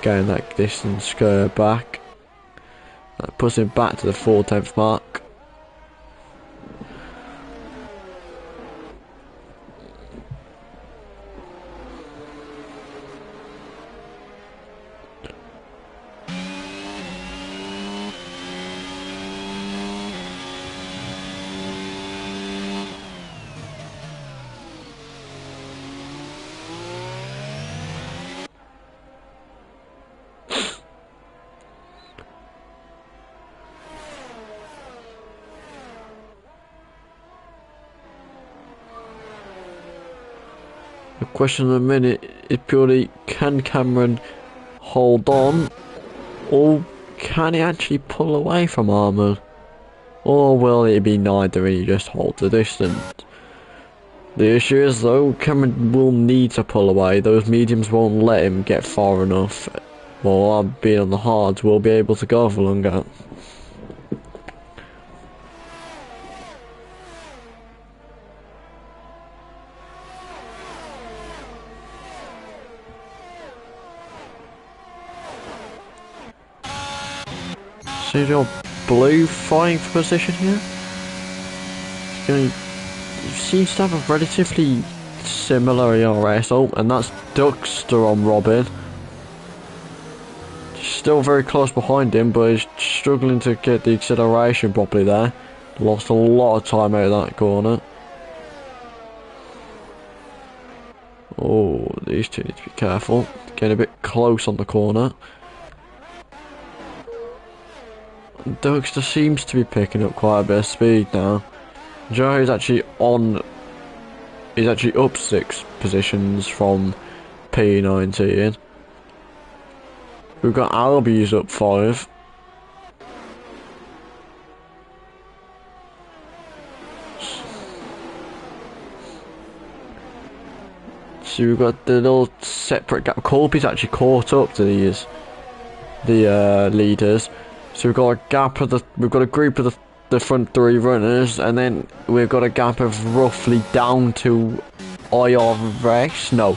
Getting that distance back. That puts him back to the 4/10 mark. The question of the minute is purely, can Cameron hold on, or can he actually pull away from Armin? Or will it be neither and he just holds the distance? The issue is though, Cameron will need to pull away. Those mediums won't let him get far enough. While being on the hards, will be able to go for longer. CDR Blue fighting for position here. He seems to have a relatively similar ERS. Oh, and that's Duckster on Robin. still very close behind him, but he's struggling to get the acceleration properly there. Lost a lot of time out of that corner. Oh, these two need to be careful. Getting a bit close on the corner. Dougster seems to be picking up quite a bit of speed now. Joe is actually on. He's actually up 6 positions from P19. We've got Albies up 5. So we've got the little separate gap. Colby's actually caught up to the leaders. So we've got a gap of we've got a group of the front 3 runners, and then we've got a gap of roughly down to IRS. No,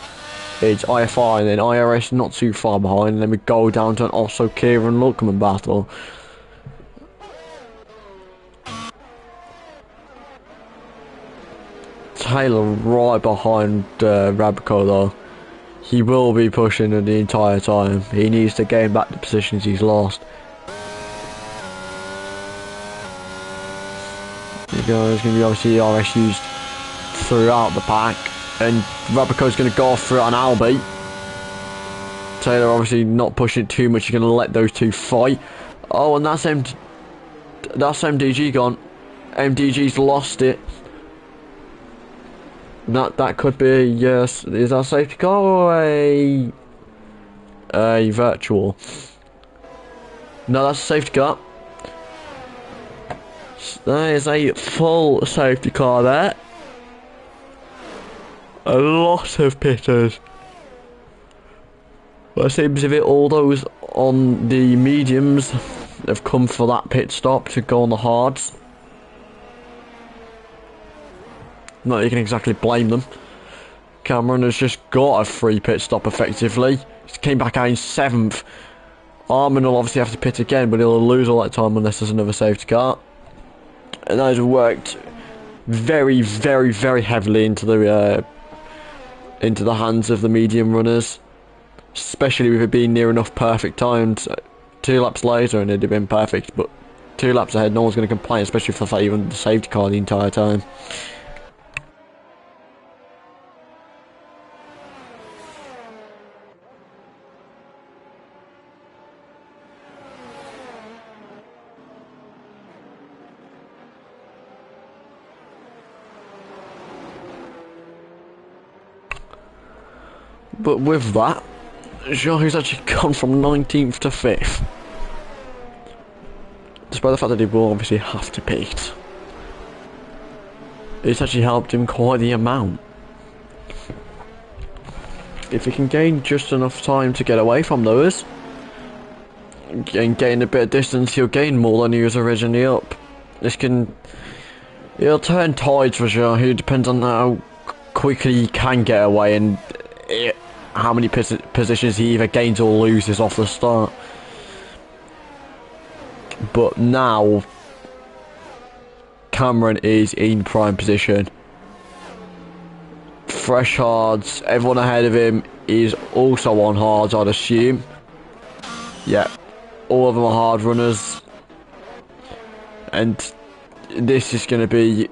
it's IFI, and then IRS not too far behind, and then we go down to an also Kieran Luckman battle. Taylor right behind Rabco though. He will be pushing the entire time. He needs to gain back the positions he's lost. There you go, there's going to be obviously RSUs throughout the pack. And Rabco's going to go off through an Albie. Taylor obviously not pushing it too much. He's going to let those two fight. Oh, and that's MDG gone. MDG's lost it. That could be, yes, is that a safety car or a virtual? No, that's a safety car. That is a full safety car there. A lot of pitters. Well, it seems as if all those on the mediums have come for that pit stop to go on the hards. Not that you can exactly blame them. Cameron has just got a free pit stop effectively. He came back out in 7th. Armin will obviously have to pit again, but he'll lose all that time unless there's another safety car. And that has worked very, very, very heavily into the hands of the medium runners, especially with it being near enough perfect times. 2 laps later and it'd have been perfect, but 2 laps ahead, no one's going to complain, especially if they're even the safety car the entire time. But with that, Jean-Hugues actually gone from 19th to 5th. Despite the fact that he will obviously have to pit. It's actually helped him quite the amount. If he can gain just enough time to get away from those, and gain a bit of distance, he'll gain more than he was originally up. It'll turn tides for Jean-Hugues, depends on how quickly he can get away and how many positions he either gains or loses off the start. But now Cameron is in prime position. Fresh hards, everyone ahead of him is also on hards, I'd assume. Yeah, all of them are hard runners, and this is going to be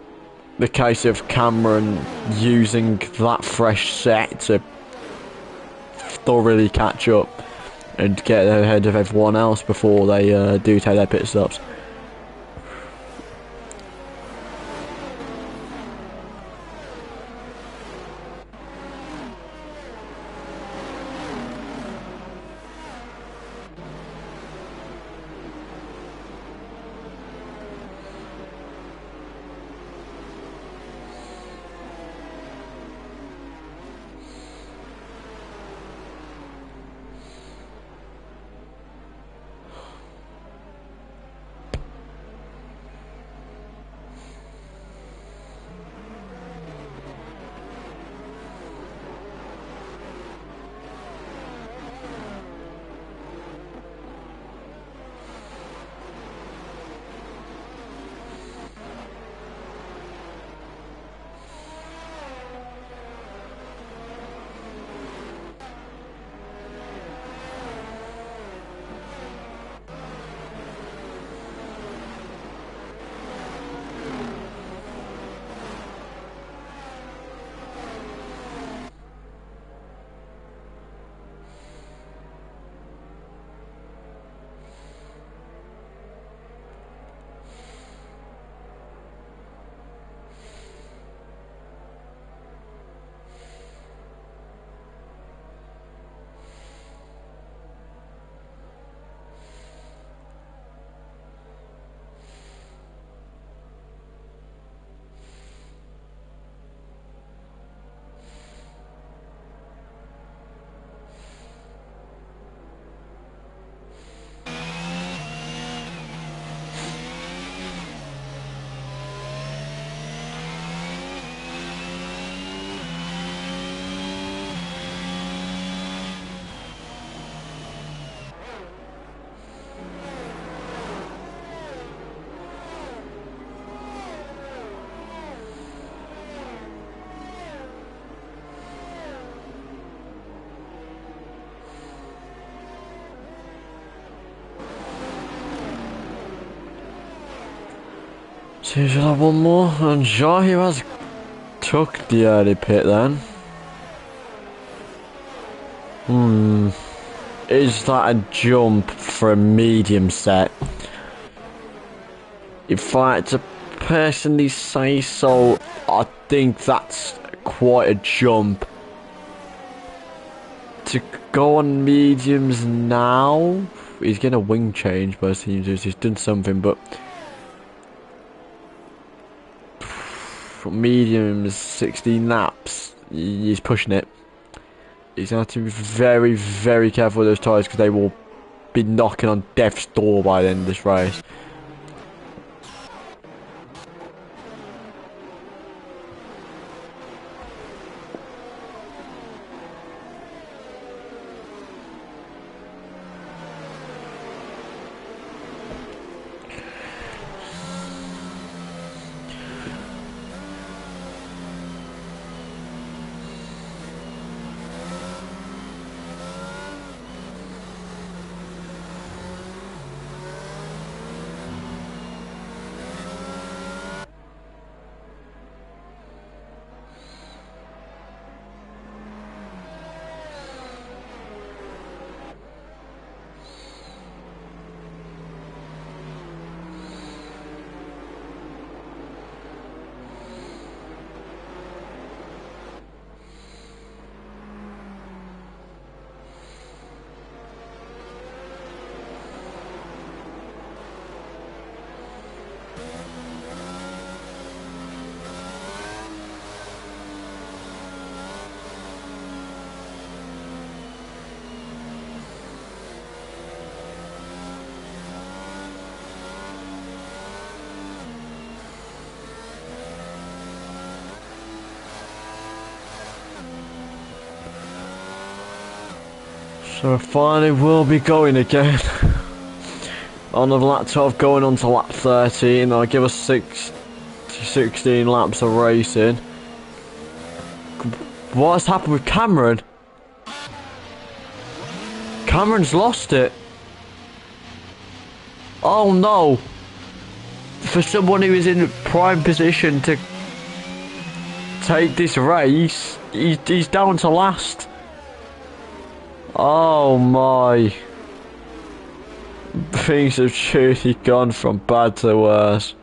the case of Cameron using that fresh set to thoroughly catch up and get ahead of everyone else before they do take their pit stops. Seems we'll have one more, and Shahi has took the early pit then. Is that a jump for a medium set? If I had to personally say so, I think that's quite a jump. To go on mediums now, he's getting a wing change, but it seems he's done something, but mediums, 16 laps, he's pushing it. He's going to have to be very, very careful with those tyres because they will be knocking on death's door by the end of this race. So finally we'll be going again. On the lap 12 going on to lap 13, I'll give us 16 laps of racing. What's happened with Cameron? Cameron's lost it. Oh no. For someone who is in prime position to take this race, he's down to last. Oh my. Things have truly gone from bad to worse.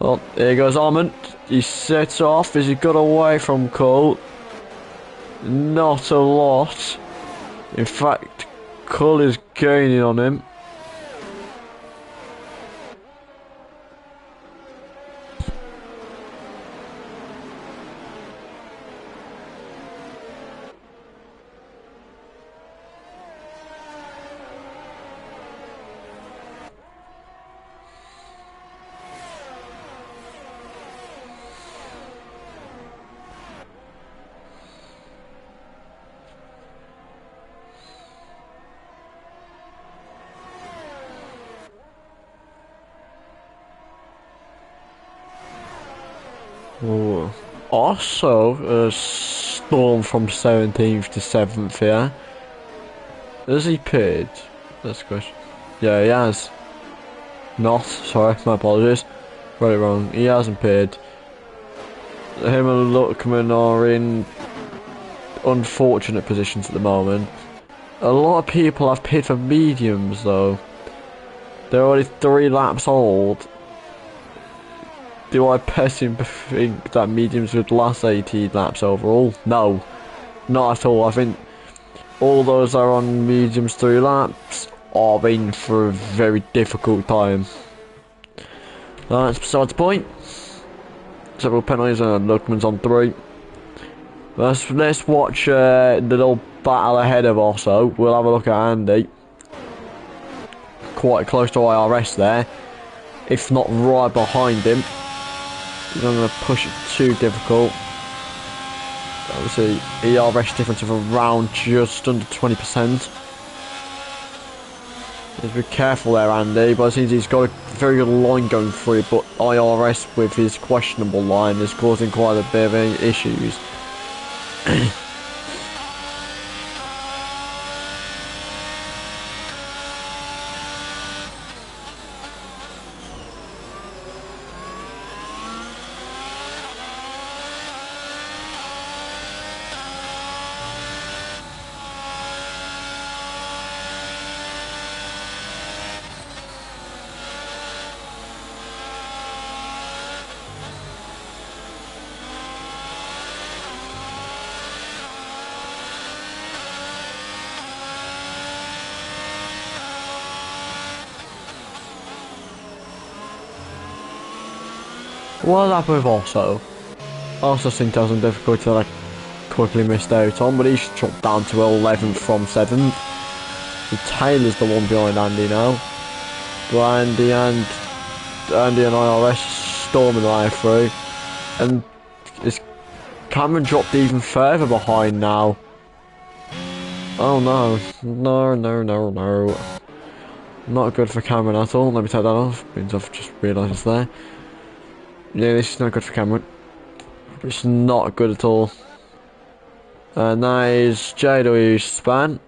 Well, here goes Armand. He sets off as he got away from Cole. Not a lot. In fact, Cole is gaining on him. Ooh. Also, a storm from 17th to 7th here. Has he paid? That's a question. Yeah, he has. Not, sorry, my apologies. Got it wrong. He hasn't paid. Him and Luckman are in unfortunate positions at the moment. A lot of people have paid for mediums though. They're already 3 laps old. Do I personally think that mediums would last 18 laps overall? No, not at all. I think all those that are on mediums 3 laps are in for a very difficult time. That's besides the point. Several penalties and Luckman's on 3. Let's watch the little battle ahead of us. So we'll have a look at Andy. Quite close to IRS there, if not right behind him. He's not going to push it too difficult. Obviously, ERS difference of around just under 20%. Just be careful there, Andy. But it seems he's got a very good line going through. But IRS with his questionable line is causing quite a bit of issues. what happened with Osso? Osso seemed to have some difficulty that I quickly missed out on, but he's dropped down to 11th from 7th. So Taylor's the one behind Andy now. But Andy and IRS storming the way through. And is Cameron dropped even further behind now. Oh no. No. Not good for Cameron at all. Let me take that off. Means I've just realised it's there. Yeah, this is not good for Cameron. It's not good at all. And that is JW Span.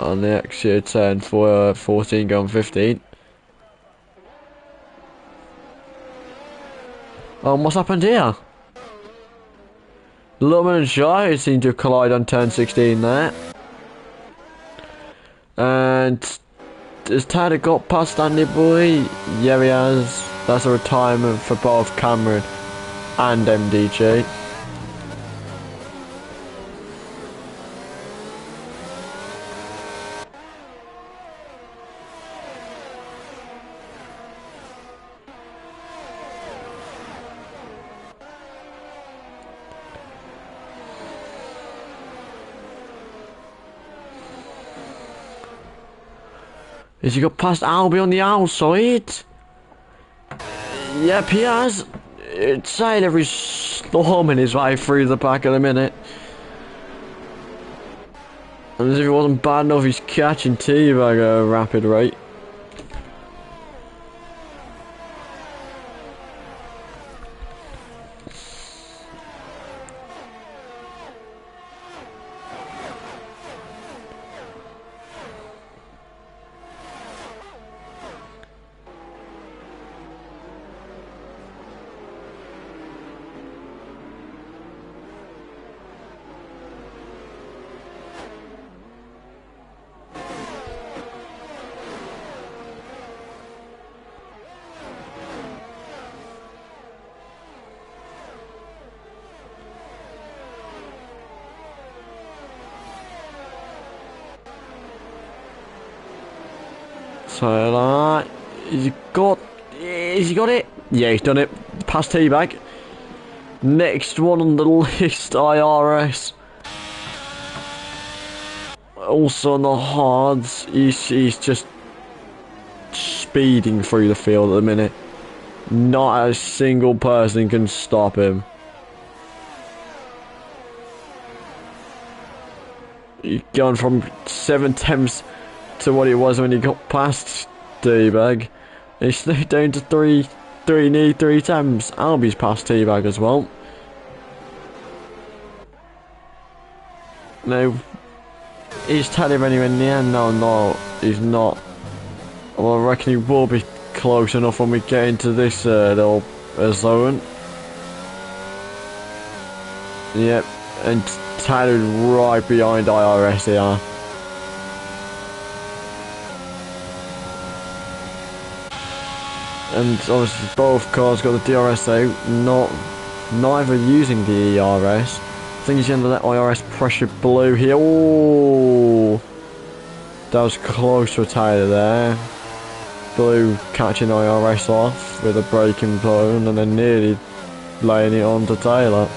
On the exit turn for 14 going 15. Oh, what's happened here? Lubman and Shai seem to collide on turn 16 there. And has Tyler got past Andy Boy? Yeah, he has. That's a retirement for both Cameron and MDG. Has he got past Albie on the outside? Yep, he has. Taylor is storming his way through the pack at a minute. And as if it wasn't bad enough, he's catching T-Bag at a rapid rate. So has he got it? Yeah, he's done it. Past Teabag. Next one on the list, IRS. Also on the hards, he's just speeding through the field at the minute. Not a single person can stop him. He's gone from 7 attempts to what it was when he got past Teabag. He's now down to three attempts. Albie's past Teabag as well. Now, is Taylor anywhere near? No, he's not. Well, I reckon he will be close enough when we get into this little zone. Yep, and Taylor's right behind IRS here. And obviously both cars got the DRS out, neither using the ERS. I think he's going to let IRS pressure Blue here. Oh, that was close for Taylor there. Blue catching IRS off with a braking zone and then nearly laying it on to Taylor.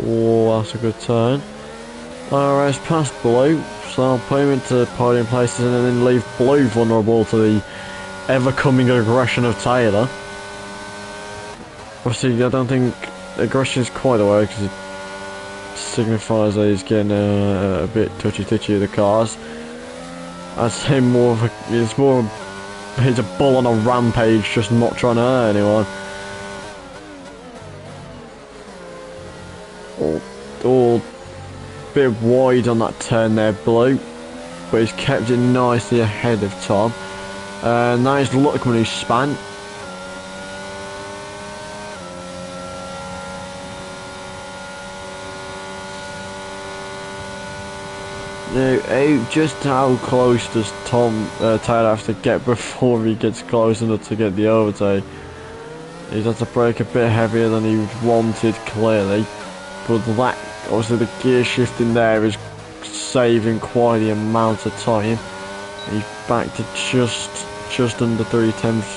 Oh, that's a good turn. IRS past Blue, so I'll put him into podium places and then leave Blue vulnerable to the ever-coming aggression of Taylor. Obviously, I don't think aggression is quite the word because it signifies that he's getting a bit touchy-touchy with the cars. I'd say he's a bull on a rampage, just not trying to hurt anyone. Oh, bit wide on that turn there, Blue, but he's kept it nicely ahead of Tom. Nice look when he span. Now, just how close does Tyler have to get before he gets close enough to get the overtake? He's had to brake a bit heavier than he wanted, clearly, but that, obviously the gear shift in there is saving quite the amount of time. He's back to just under 3 tenths.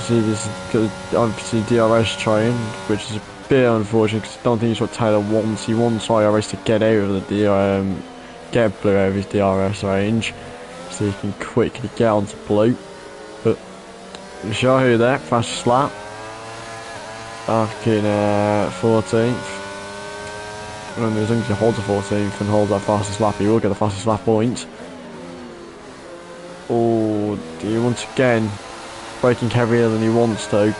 See, this is obviously DRS trying, which is a bit unfortunate because I don't think it's what Tyler wants. He wants IRS to get out of the get blue out of his DRS range, so he can quickly get onto blue. But show you there, fastest lap, back in 14th. And as long as he holds the 14th and holds that fastest lap, he will get the fastest lap point. Oh, do you once again braking heavier than he wants to?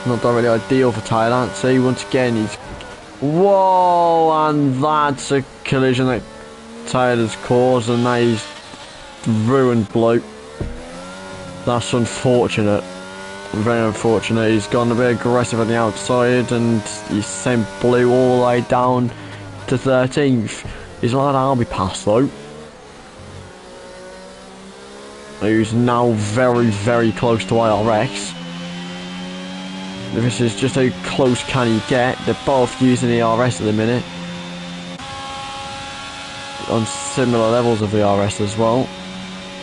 Not really ideal for Thailand. See, once again, he's... Whoa! And that's a collision that Tyler's caused, and now he's ruined blue. That's unfortunate. Very unfortunate. He's gone a bit aggressive on the outside, and he's sent blue all the way down to 13th. He's not allowed to be passed though. He's now very, very close to IRX. This is just how close can he get. They're both using the RS at the minute, on similar levels of the RS as well.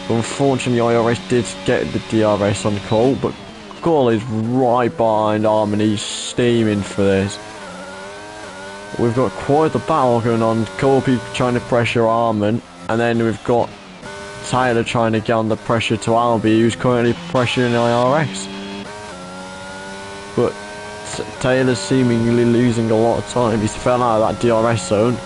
Unfortunately, IRS did get the DRS on call, but Cole is right behind Arm and he's steaming for this. We've got quite the battle going on. Colby trying to pressure Armin, and then we've got Tyler trying to get under pressure to Albie, who's currently pressuring IRS. But Taylor's seemingly losing a lot of time. He's fell out of that DRS zone.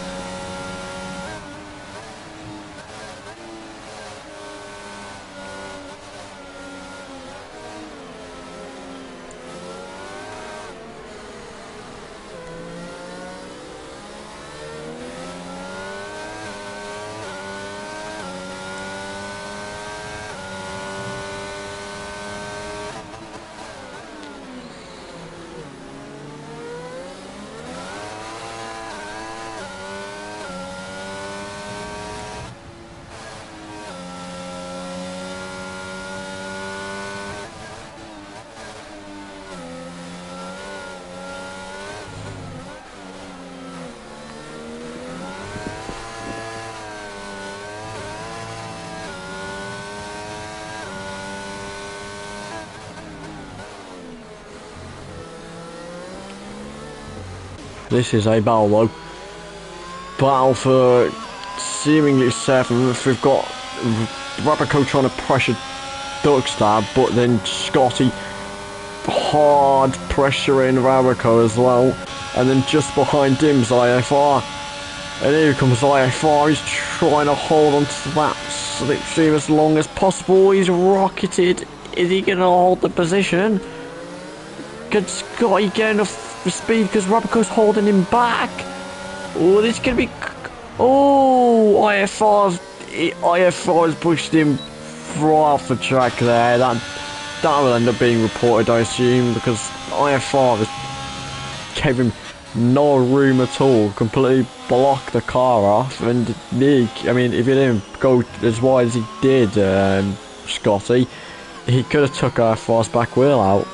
This is a battle though. Battle for seemingly 7th. We've got Rabico trying to pressure Duckstar, but then Scotty hard pressuring Rabico as well. And then just behind him's IFR. And here comes IFR. He's trying to hold on to that slipstream as long as possible. He's rocketed. Is he going to hold the position? Could Scotty get enough speed because Rabico's holding him back? Oh, this could be... Oh, IFR's pushed him right off the track there. That will end up being reported, I assume, because IFR has gave him no room at all. Completely blocked the car off. And Nick, I mean, if he didn't go as wide as he did, Scotty, he could have took IFR's back wheel out.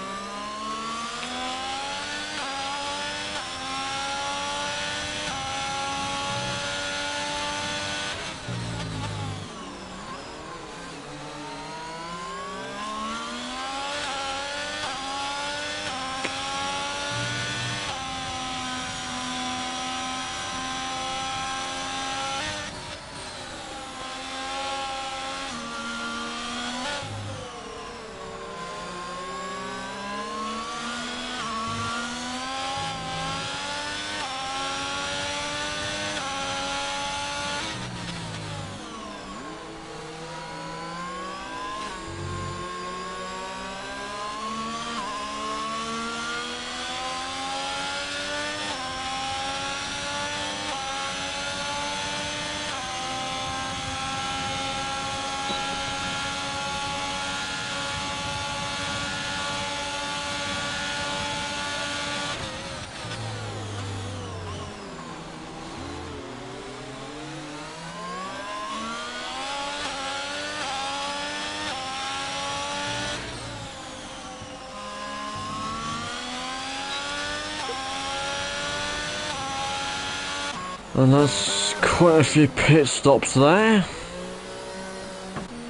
And there's quite a few pit stops there.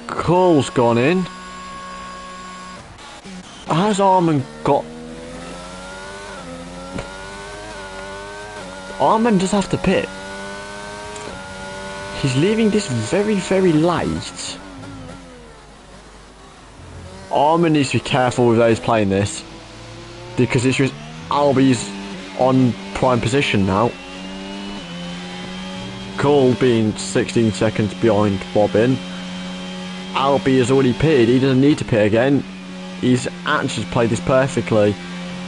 Cole's gone in. Has Armin got... Armin does have to pit. He's leaving this very, very late. Armin needs to be careful with those playing this. Because it's just Albie's on prime position now. Cole being 16 seconds behind Bobbin. Albie has already pitted. He doesn't need to pit again. He's actually played this perfectly.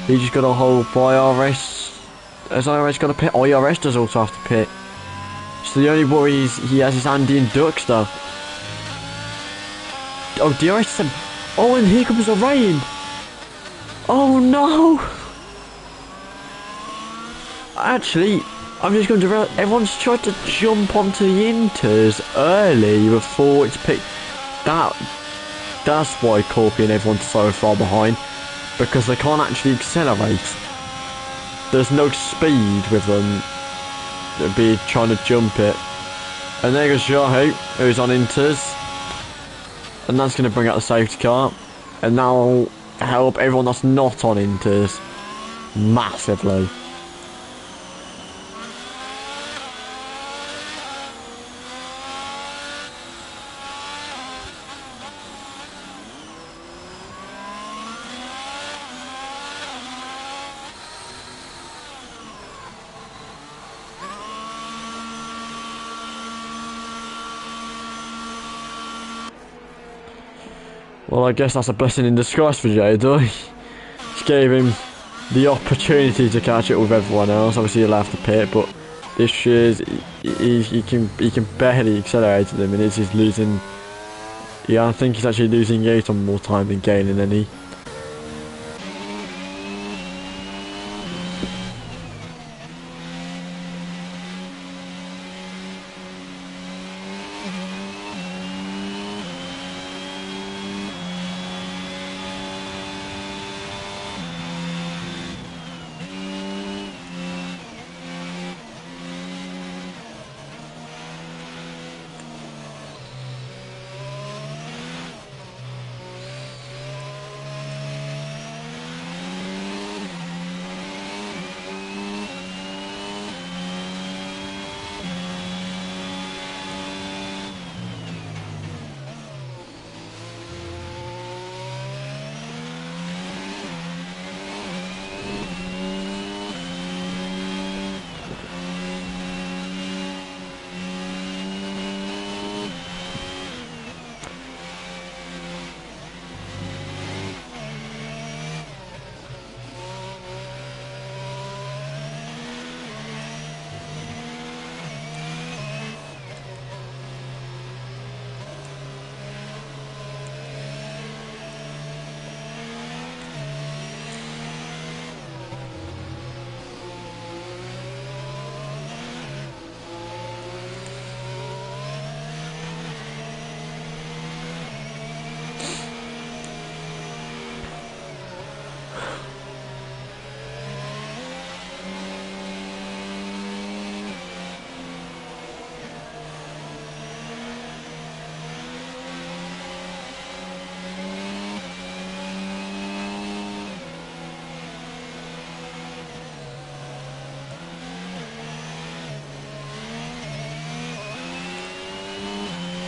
He's just got to hold by RS. Has RS got to pit? Oh, RS does also have to pit. So the only worry is he has his Andy and Duckster. Oh, DRS said... Oh, and here comes the rain. Oh, no. Actually, I'm just going to realize everyone's tried to jump onto the inters early before it's picked. That's why Corby and everyone's so far behind, because they can't actually accelerate. There's no speed with them. They'd be trying to jump it. And there goes Yahoo, who's on inters. And that's going to bring out the safety car. And that'll help everyone that's not on inters massively. Well, I guess that's a blessing in disguise for Jado. Just gave him the opportunity to catch up with everyone else. Obviously, he'll have to pit, but this is he can barely accelerate him, and he's losing. Yeah, I think he's actually losing 8 on more time than gaining any.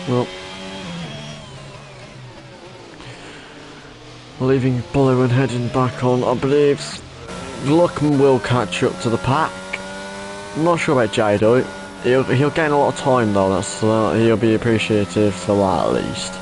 Well, leaving Blue and heading back on, I believe Luckman will catch up to the pack. I'm not sure about Jado. He'll gain a lot of time though. He'll be appreciative for that at least.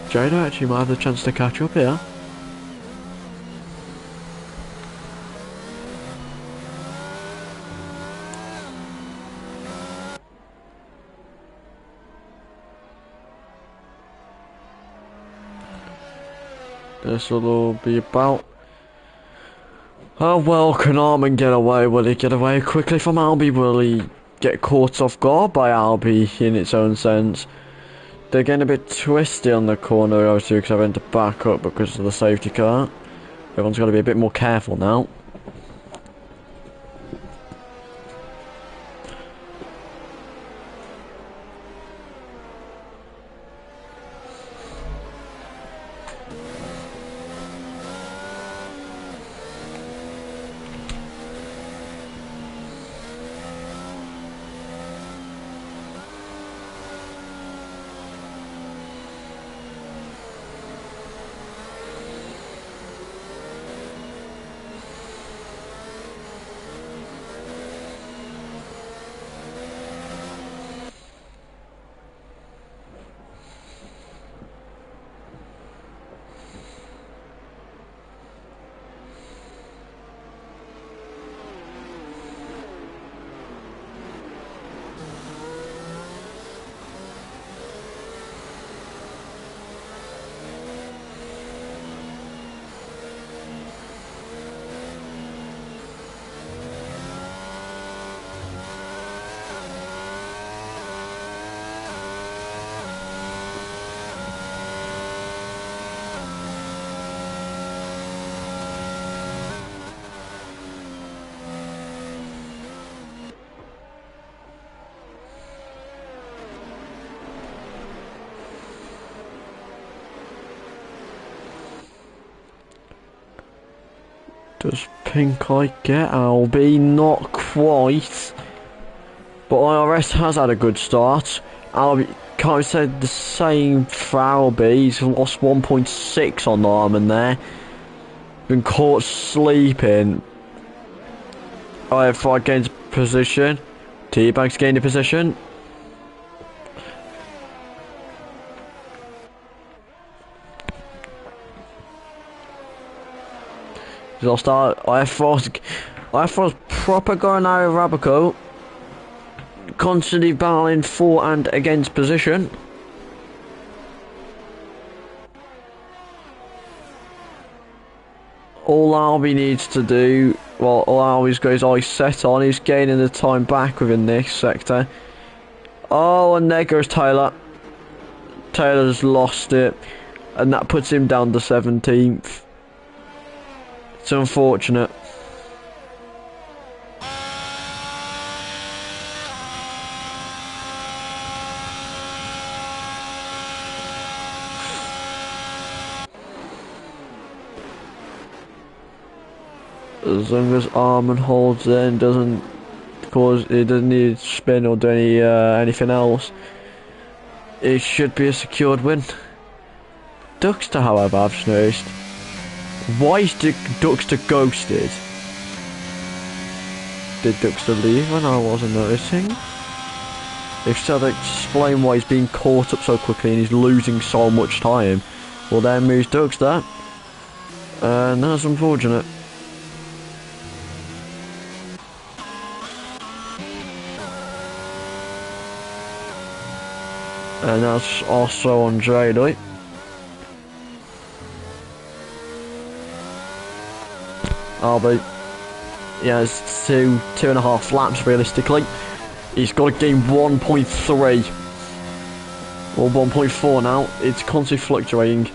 Jada actually might have the chance to catch up here. This will all be about how well can Armin get away? Will he get away quickly from Albie? Will he get caught off guard by Albie in its own sense? They're getting a bit twisty on the corner, obviously, because I went to back up because of the safety car. Everyone's got to be a bit more careful now. Does Pink Eye get Albie? Not quite. But IRS has had a good start. Albie, can't say the same for Albie. He's lost 1.6 on Armin there. Been caught sleeping. IF5 gains position. T-Bag's gained a position. He's lost out. IF4's proper going out of Rabico. Constantly battling for and against position. All Albie needs to do, well, all Albie's got his eyes set on, he's gaining the time back within this sector. Oh, and there goes Taylor. Taylor's lost it, and that puts him down to 17th. It's unfortunate. As long as Armin holds it and doesn't need to spin or do anything else, it should be a secured win. Duxter, however, I've just noticed. Why is Duxter ghosted? Did Duxter leave when I wasn't noticing? If so, that explain why he's being caught up so quickly and he's losing so much time. Well, there moves Duxter, and that's unfortunate. And that's also on Draydoy. Albie, he has two and a half laps realistically. He's got to gain 1.3 or 1.4 now. It's constantly fluctuating.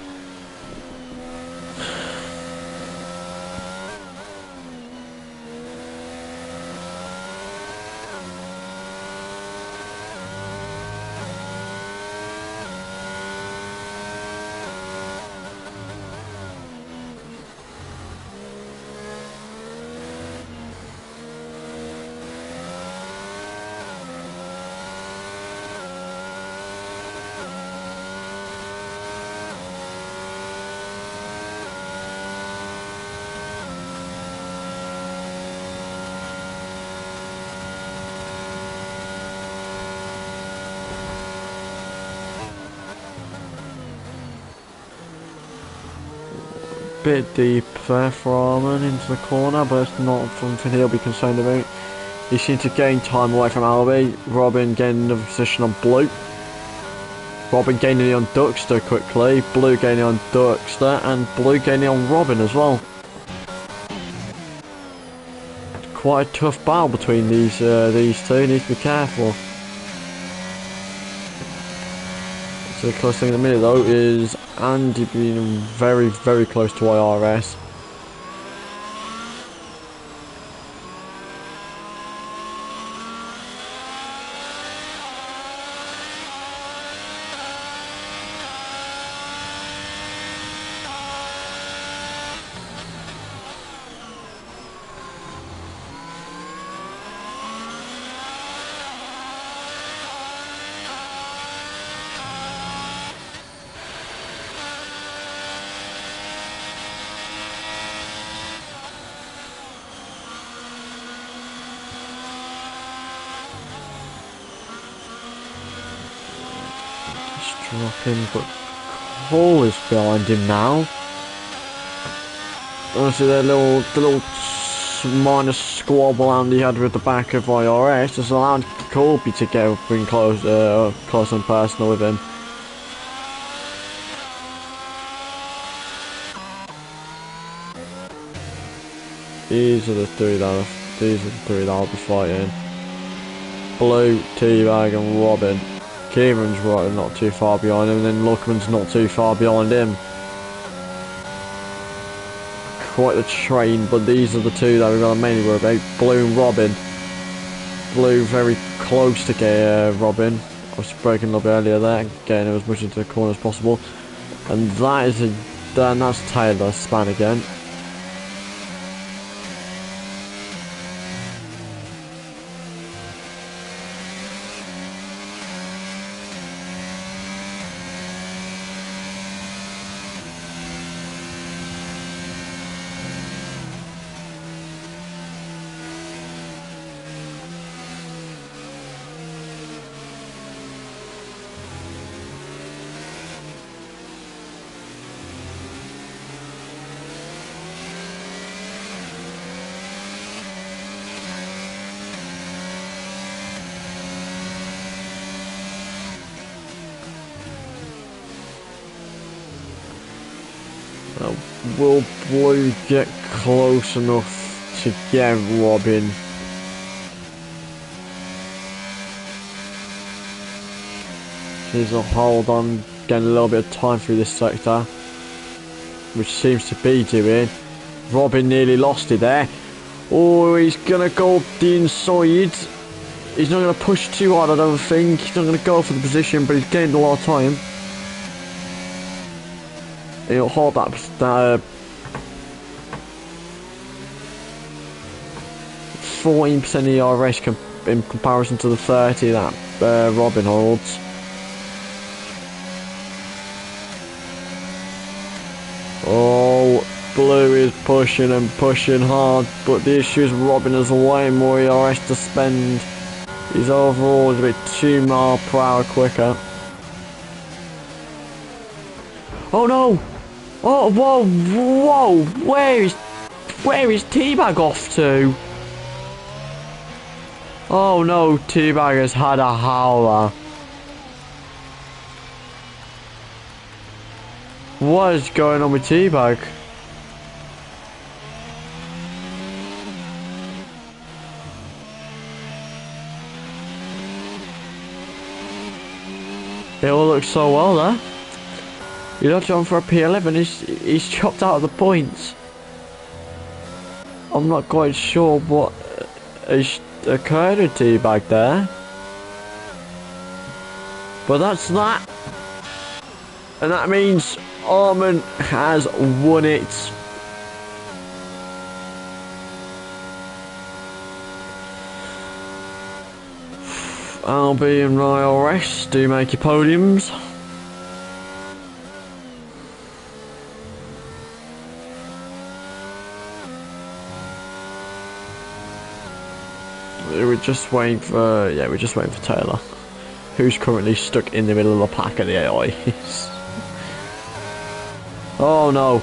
bit deep there for Armin into the corner, but it's not something he'll be concerned about. He seems to gain time away from Albie. Robin gaining the position on Blue. Robin gaining on Duxter quickly. Blue gaining on Duxter, and Blue gaining on Robin as well. Quite a tough battle between these two. Need to be careful. So the close thing in a minute though is Andy being very, very close to IRS. Dropping, but Cole is behind him now. Honestly, the little minor squabble Andy had with the back of IRS has allowed Colby to get up and close and personal with him. These are the three that'll be fighting. Blue, T-Bag and Robin. Kieran's right, not too far behind him, and then Luckman's not too far behind him. Quite the train, but these are the two that we're going to mainly worry about. Blue and Robin. Blue very close to get Robin. I was braking a little bit earlier there, getting him as much into the corner as possible. And that is that's Taylor span again. Will Blue get close enough to get Robin? He's a hold on, getting a little bit of time through this sector, which seems to be doing. Robin nearly lost it there. Oh, he's gonna go the inside. He's not gonna push too hard, I don't think. He's not gonna go for the position, but he's gained a lot of time. He'll hold that 14% ERS in comparison to the 30 that Robin holds. Oh, Blue is pushing and pushing hard, but the issue is Robin has way more ERS to spend. His overall is a bit 2 miles per hour quicker. Oh no! Oh, whoa, whoa! Where is T-Bag off to? Oh no, T-Bag has had a howler. What is going on with T-Bag? It all looks so well there. You're not on for a P11, he's chopped out of the points. I'm not quite sure what has occurred with T-Bag there. But that's that. And that means Armin has won it. Albie and IRS do make your podiums. We're just waiting for Taylor, who's currently stuck in the middle of the pack of the AIs. Oh no,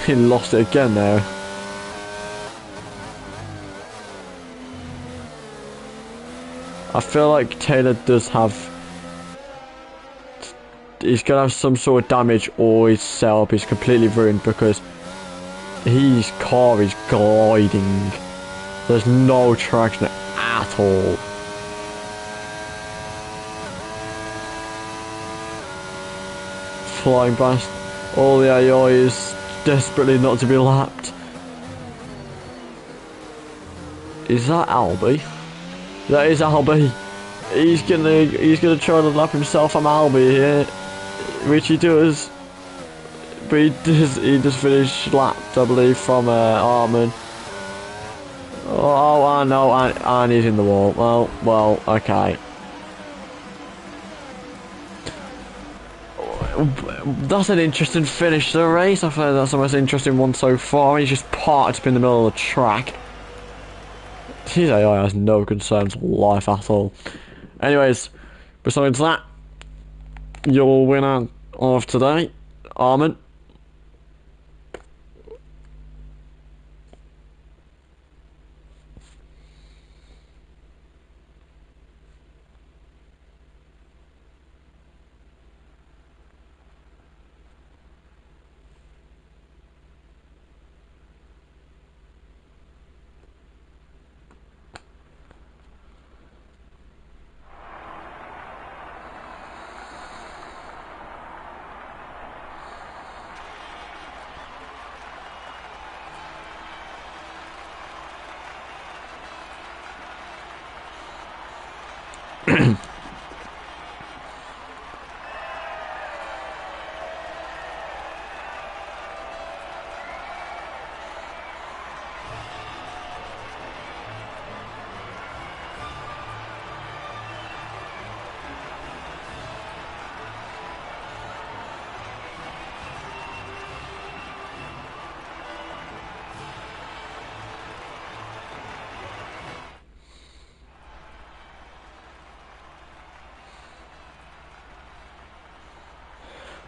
He lost it again there. I feel like Taylor does have... He's going to have some sort of damage, or his setup is completely ruined because his car is gliding. There's no traction at all. Flying past all the AI is desperately not to be lapped. Is that Albie? That is Albie. He's gonna try to lap himself. I'm Albie here, which he does. But he does finish lapped, I believe, from Armin. Oh, I know, and he's in the wall. Well, okay. That's an interesting finish to the race. I feel like that's the most interesting one so far. He's just parked up in the middle of the track. His AI has no concerns of life at all. Anyways, besides that, your winner of today, Armin.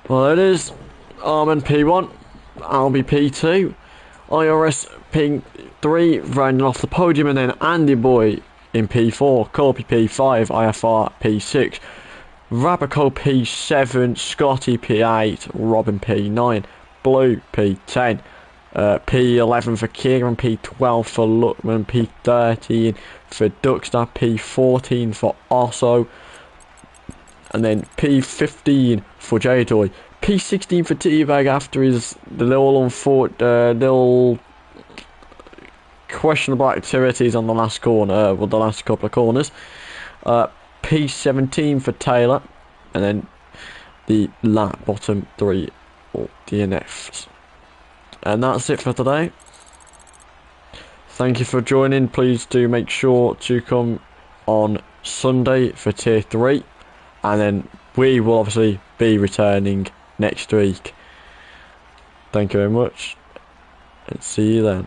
Well, it is Armin P1, Albie P2, IRS P3 rounding off the podium, and then Andy Boy in P4, Corby P5, IFR P6, Rabico P7, Scotty P8, Robin P9, Blue P10, P11 for Kieran, P12 for Luckman, P13 for Duckstar, P14 for Osso, and then P15 for J-Toy, P16 for Teabag after his little questionable activities on the last corner, the last couple of corners. P17 for Taylor, and then the bottom three DNFs. And that's it for today. Thank you for joining. Please do make sure to come on Sunday for Tier 3. And then we will obviously be returning next week. Thank you very much, and see you then.